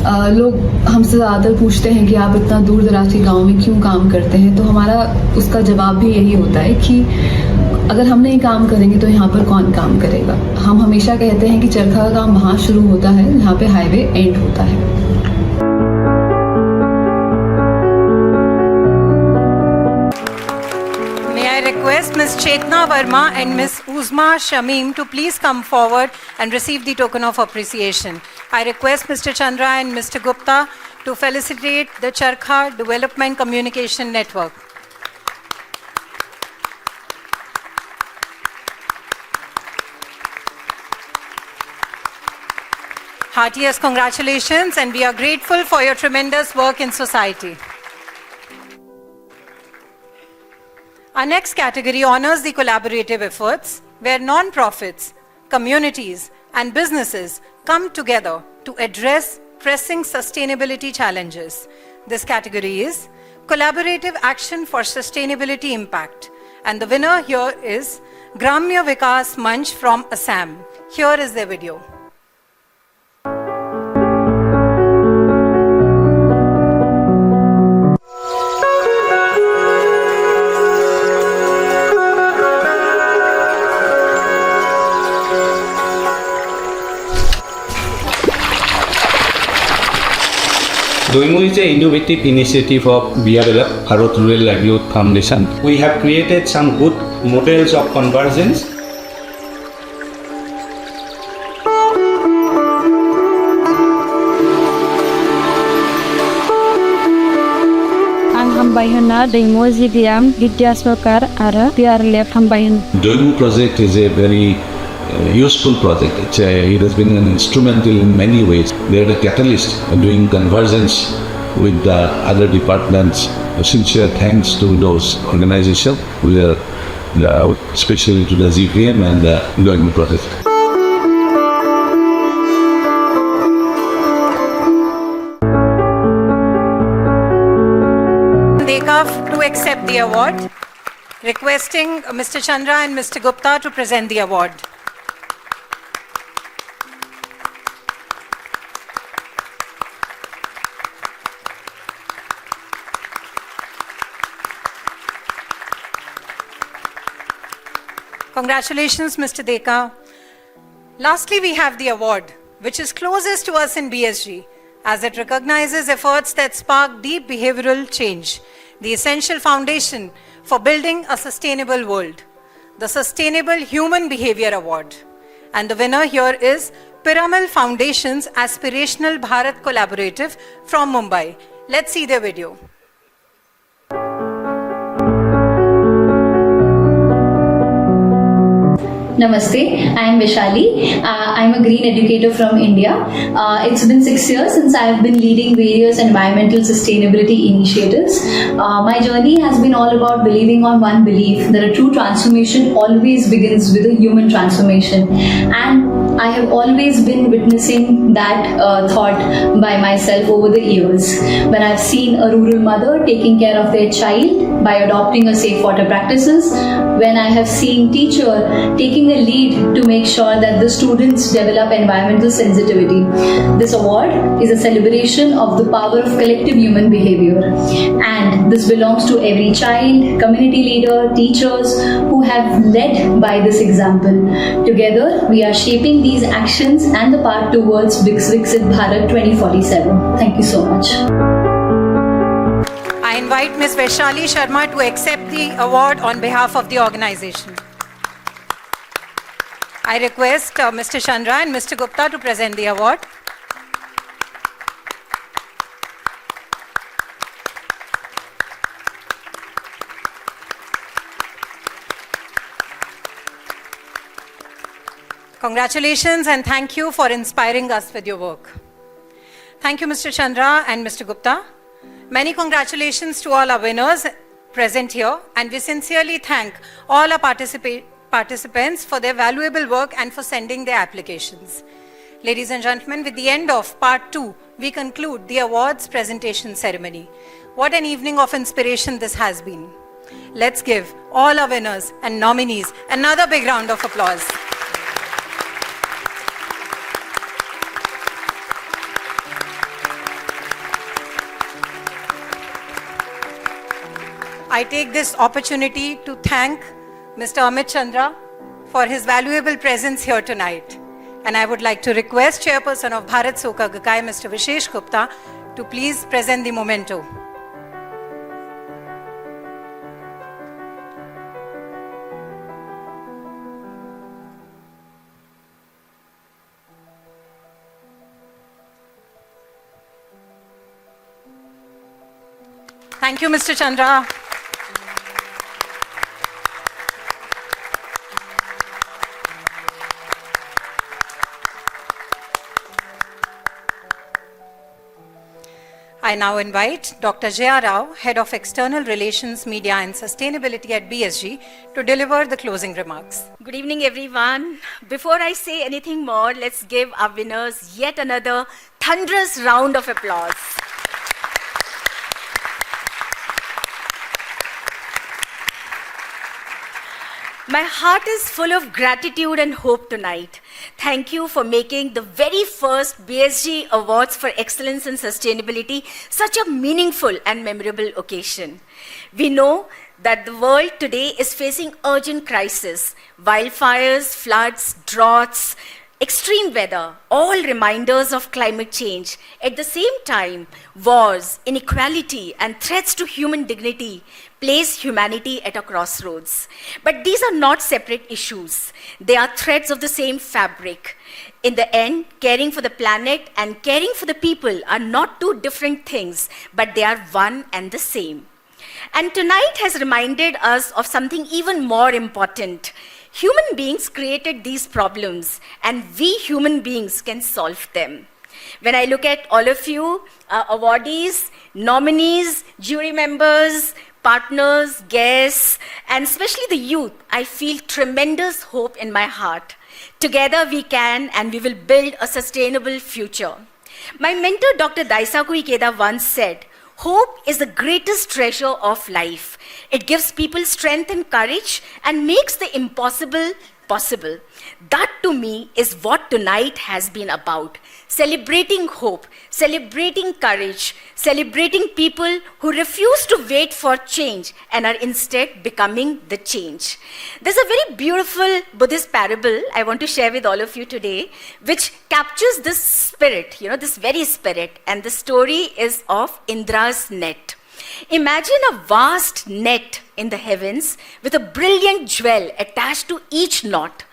लोग हमसे ज़्यादातर पूछते हैं कि आप इतना दूर दराज के गाँव में क्यों काम करते हैं, तो हमारा उसका जवाब भी यही होता है कि अगर हम नहीं काम करेंगे तो यहाँ पर कौन काम करेगा? हम हमेशा कहते हैं कि चरखा का काम वहाँ शुरू होता है जहाँ पे हाईवे एंड होता है। May I request Ms. Chetna Verma and Ms. Uzma Shamim to please come forward and receive the token of appreciation. I request Mr. Chandra and Mr. Gupta to felicitate the Charkha Development Communication Network. Heartiest congratulations, and we are grateful for your tremendous work in society. Our next category honors the collaborative efforts where non-profits, communities, and businesses come together to address pressing sustainability challenges. This category is Collaborative Action for Sustainability Impact, and the winner here is Gramya Vikas Manch from Assam. Here is their video. Doimo is an innovative initiative of BRLF, Bharat Rural Livelihood Foundation. We have created some good models of convergence. Hambayana Doimo ZDM Vidyaswakar Ara BRLF Hambayan. Doimo project is a very useful project. It has been an instrumental in many ways. They are a catalyst doing convergence with the other departments. Sincere thanks to those organizations, especially to the ZPM and the Doimo project. To accept the award, requesting Mr. Chandra and Mr. Gupta to present the award. Congratulations, Mr. Deka. Lastly, we have the award, which is closest to us in BSG, as it recognizes efforts that spark deep behavioral change, the essential foundation for building a sustainable world, the Sustainable Human Behavior Award. And the winner here is Piramal Foundation's Aspirational Bharat Collaborative from Mumbai. Let's see their video. Namaste, I am Vishali. I am a green educator from India. It's been 6 years since I have been leading various environmental sustainability initiatives. My journey has been all about believing on one belief that a true transformation always begins with a human transformation. And I have always been witnessing that thought by myself over the years. When I've seen a rural mother taking care of their child by adopting a safe water practices, when I have seen teacher taking a lead to make sure that the students develop environmental sensitivity. This award is a celebration of the power of collective human behavior, and this belongs to every child, community leader, teachers who have led by this example. Together, we are shaping these actions and the path towards Viksit Bharat 2047. Thank you so much. I invite Ms. Vaishali Sharma to accept the award on behalf of the organization. I request Mr. Chandra and Mr. Gupta to present the award. Congratulations and thank you for inspiring us with your work. Thank you, Mr. Chandra and Mr. Gupta. Many congratulations to all our winners present here, and we sincerely thank all our participants for their valuable work and for sending their applications. Ladies and gentlemen, with the end of part 2, we conclude the awards presentation ceremony. What an evening of inspiration this has been. Let's give all our winners and nominees another big round of applause. I take this opportunity to thank Mr. Amit Chandra, for his valuable presence here tonight. And I would like to request Chairperson of Bharat Soka Gakkai, Mr. Vishesh Gupta, to please present the memento. Thank you, Mr. Chandra. I now invite Dr. Jaya Rao, Head of External Relations, Media and Sustainability at BSG, to deliver the closing remarks. Good evening, everyone. Before I say anything more, let's give our winners yet another thunderous round of applause. My heart is full of gratitude and hope tonight. Thank you for making the very first BSG Awards for Excellence in Sustainability such a meaningful and memorable occasion. We know that the world today is facing urgent crises, wildfires, floods, droughts, extreme weather, all reminders of climate change. At the same time, wars, inequality, and threats to human dignity place humanity at a crossroads. But these are not separate issues. They are threads of the same fabric. In the end, caring for the planet and caring for the people are not two different things, but they are one and the same. And tonight has reminded us of something even more important. Human beings created these problems, and we human beings can solve them. When I look at all of you, awardees, nominees, jury members, partners, guests, and especially the youth, I feel tremendous hope in my heart. Together we can and we will build a sustainable future. My mentor, Dr. Daisaku Ikeda, once said, "Hope is the greatest treasure of life. It gives people strength and courage and makes the impossible possible." That to me is what tonight has been about. Celebrating hope, celebrating courage, celebrating people who refuse to wait for change and are instead becoming the change. There's a very beautiful Buddhist parable I want to share with all of you today, which captures this spirit, this very spirit. And the story is of Indra's net. Imagine a vast net in the heavens with a brilliant jewel attached to each knot.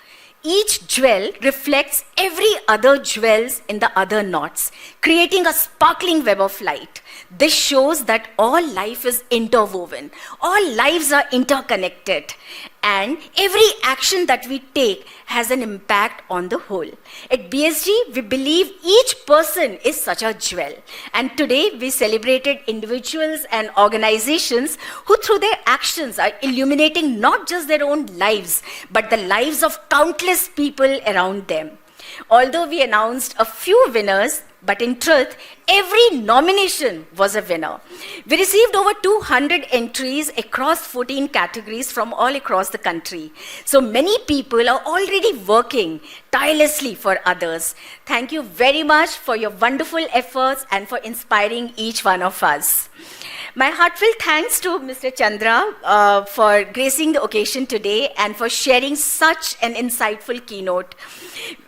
Each jewel reflects every other jewels in the other knots, creating a sparkling web of light. This shows that all life is interwoven, all lives are interconnected, and every action that we take has an impact on the whole. At BSG, we believe each person is such a jewel. And today, we celebrated individuals and organizations who through their actions are illuminating not just their own lives, but the lives of countless people around them. Although we announced a few winners, but in truth, every nomination was a winner. We received over 200 entries across 14 categories from all across the country. So many people are already working tirelessly for others. Thank you very much for your wonderful efforts and for inspiring each one of us. My heartfelt thanks to Mr. Chandra for gracing the occasion today and for sharing such an insightful keynote.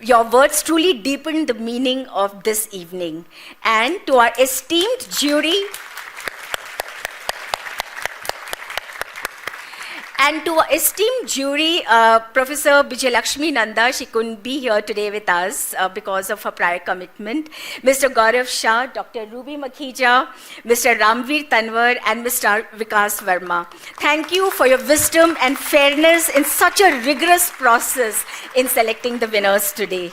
Your words truly deepened the meaning of this evening. And to our esteemed jury, Professor Bijay Lakshmi Nanda, she couldn't be here today with us because of her prior commitment. Mr. Gaurav Shah, Dr. Ruby Makhija, Mr. Ramveer Tanwar, and Mr. Vikas Verma. Thank you for your wisdom and fairness in such a rigorous process in selecting the winners today.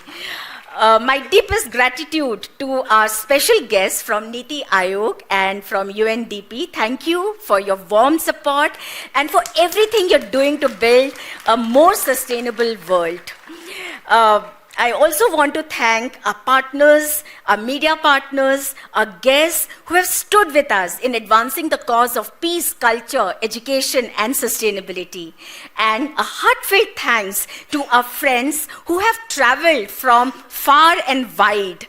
My deepest gratitude to our special guests from Niti Aayog and from UNDP. Thank you for your warm support and for everything you're doing to build a more sustainable world. I also want to thank our partners, our media partners, our guests who have stood with us in advancing the cause of peace, culture, education, and sustainability. And a heartfelt thanks to our friends who have traveled from far and wide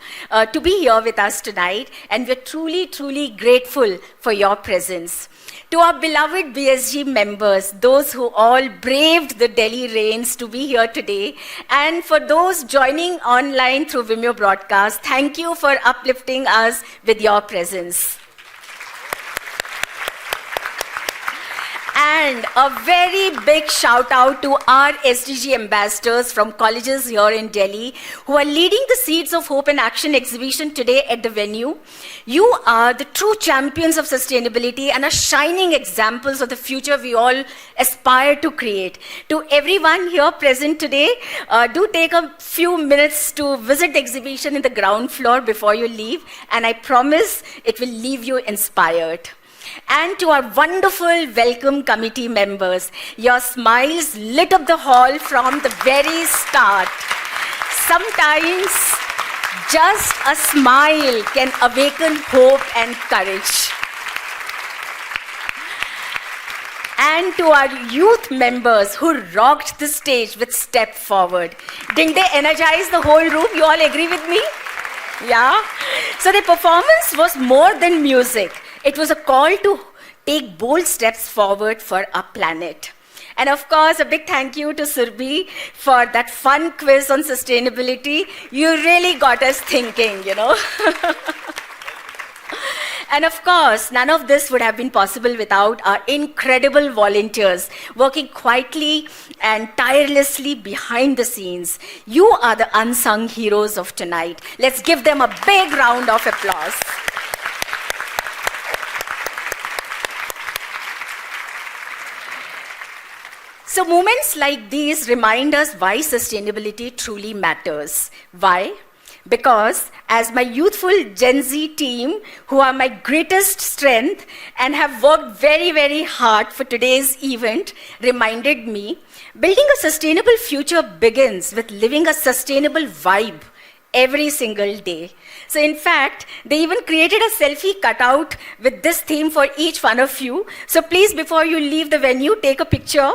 to be here with us tonight. And we're truly, truly grateful for your presence. To our beloved BSG members, those who all braved the Delhi rains to be here today, and for those joining online through Vimeo broadcast, thank you for uplifting us with your presence. And a very big shout out to our SDG ambassadors from colleges here in Delhi who are leading the Seeds of Hope and Action exhibition today at the venue. You are the true champions of sustainability and are shining examples of the future we all aspire to create. To everyone here present today, do take a few minutes to visit the exhibition in the ground floor before you leave, and I promise it will leave you inspired. And to our wonderful welcome committee members, your smiles lit up the hall from the very start. Sometimes just a smile can awaken hope and courage. And to our youth members who rocked the stage with Step Forward. Didn't they energize the whole room? You all agree with me? Yeah? So the performance was more than music. It was a call to take bold steps forward for our planet. And of course, a big thank you to Surbhi for that fun quiz on sustainability. You really got us thinking, you know. And of course, none of this would have been possible without our incredible volunteers working quietly and tirelessly behind the scenes. You are the unsung heroes of tonight. Let's give them a big round of applause. So moments like these remind us why sustainability truly matters. Why? Because as my youthful Gen Z team, who are my greatest strength and have worked very, very hard for today's event, reminded me, building a sustainable future begins with living a sustainable vibe every single day. So in fact, they even created a selfie cutout with this theme for each one of you. So please, before you leave the venue, take a picture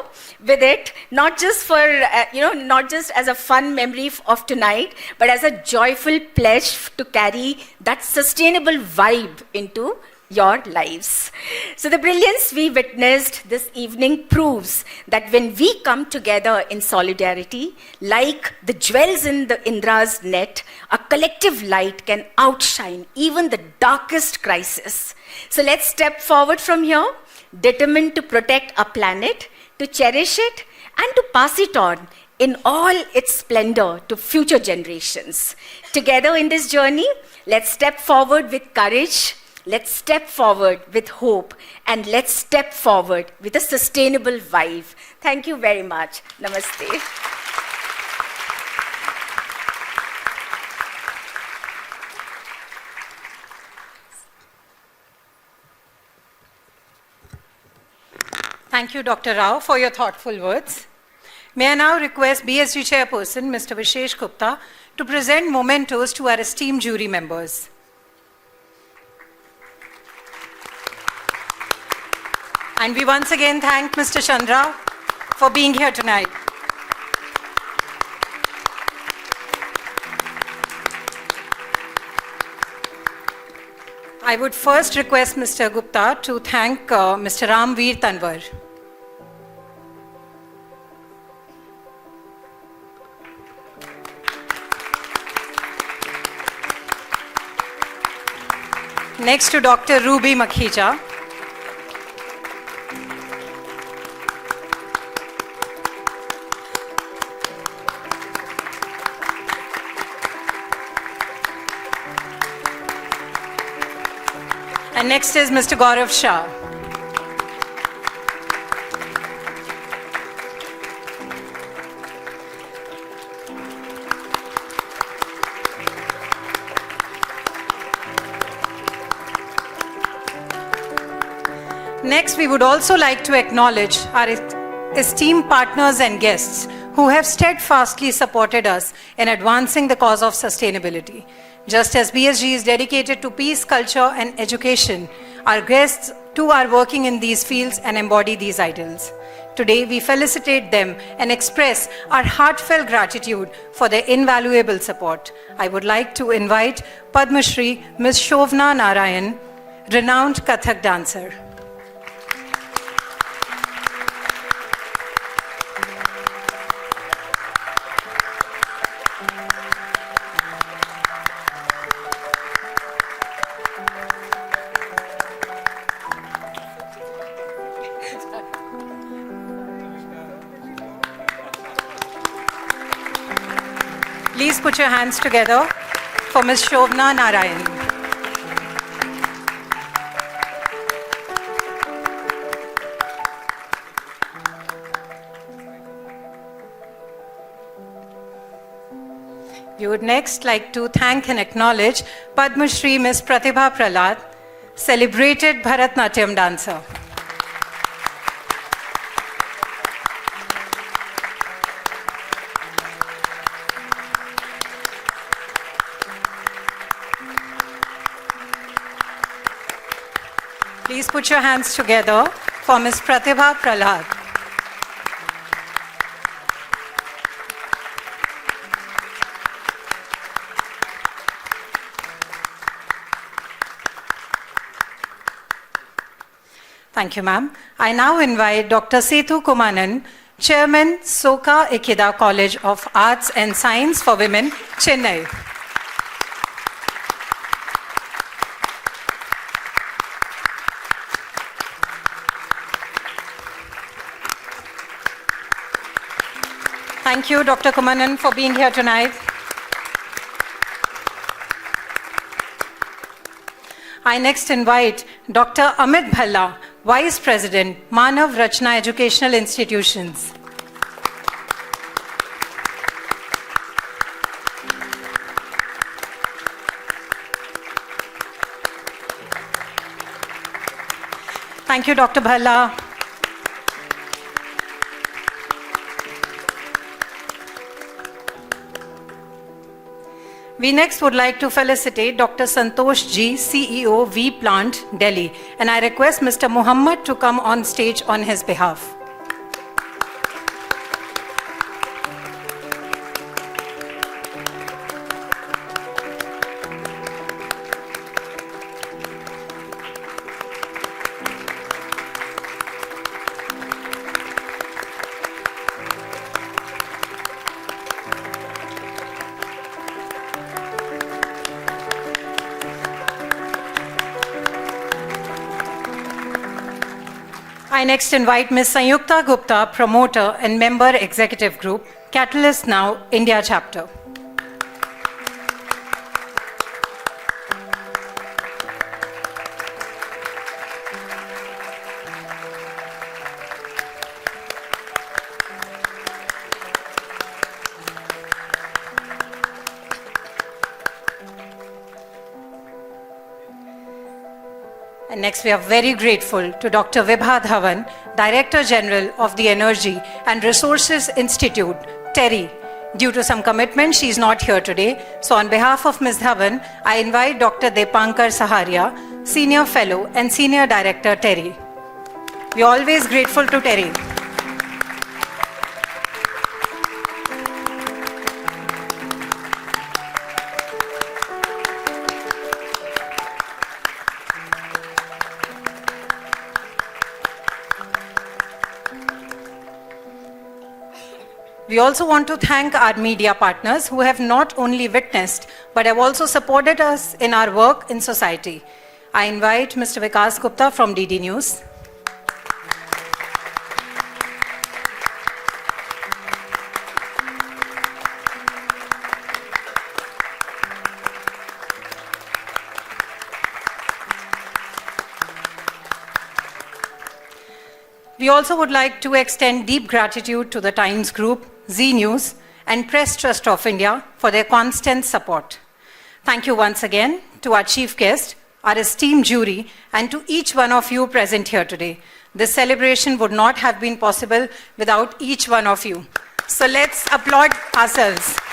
with it, not just for, not just as a fun memory of tonight, but as a joyful pledge to carry that sustainable vibe into your lives. So the brilliance we witnessed this evening proves that when we come together in solidarity, like the jewels in the Indra's net, a collective light can outshine even the darkest crisis. So let's step forward from here, determined to protect our planet, to cherish it, and to pass it on in all its splendor to future generations. Together in this journey, let's step forward with courage, let's step forward with hope, and let's step forward with a sustainable vibe. Thank you very much. Namaste. Thank you, Dr. Rao, for your thoughtful words. May I now request BSG Chairperson, Mr. Vishesh Gupta, to present mementos to our esteemed jury members. And we once again thank Mr. Chandra for being here tonight. I would first request Mr. Gupta to thank Mr. Ramveer Tanwar. Next to Dr. Ruby Makhija. And next is Mr. Gaurav Shah. Next, we would also like to acknowledge our esteemed partners and guests who have steadfastly supported us in advancing the cause of sustainability. Just as BSG is dedicated to peace, culture, and education, our guests too are working in these fields and embody these ideals. Today, we felicitate them and express our heartfelt gratitude for their invaluable support. I would like to invite Padma Shri Ms. Shobna Narayan, renowned Kathak dancer. Please put your hands together for Ms. Shobna Narayan. We would next like to thank and acknowledge Padma Shri Ms. Pratibha Prahlad, celebrated Bharatnatyam dancer. Please put your hands together for Ms. Pratibha Prahlad. Thank you, ma'am. I now invite Dr. Sethu Kumanan, Chairman, Soka Ikeda College of Arts and Science for Women, Chennai. Thank you, Dr. Kumanan, for being here tonight. I next invite Dr. Amit Bhalla, Vice President, Manav Rachna Educational Institutions. Thank you, Dr. Bhalla. We next would like to felicitate Dr. Santosh Ji, CEO, V Plant, Delhi, and I request Mr. Muhammad to come on stage on his behalf. I next invite Ms. Sanyukta Gupta, promoter and member executive group, Catalyst Now, India chapter. And next, we are very grateful to Dr. Vibha Dhawan, Director General of the Energy and Resources Institute, TERI. Due to some commitment, she is not here today. So on behalf of Ms. Dhawan, I invite Dr. Deepankar Saharia, Senior Fellow and Senior Director, TERI. We are always grateful to TERI. We also want to thank our media partners who have not only witnessed but have also supported us in our work in society. I invite Mr. Vikas Gupta from DD News. We also would like to extend deep gratitude to the Times Group, Zee News, and Press Trust of India for their constant support. Thank you once again to our chief guest, our esteemed jury, and to each one of you present here today. This celebration would not have been possible without each one of you. So let's applaud ourselves.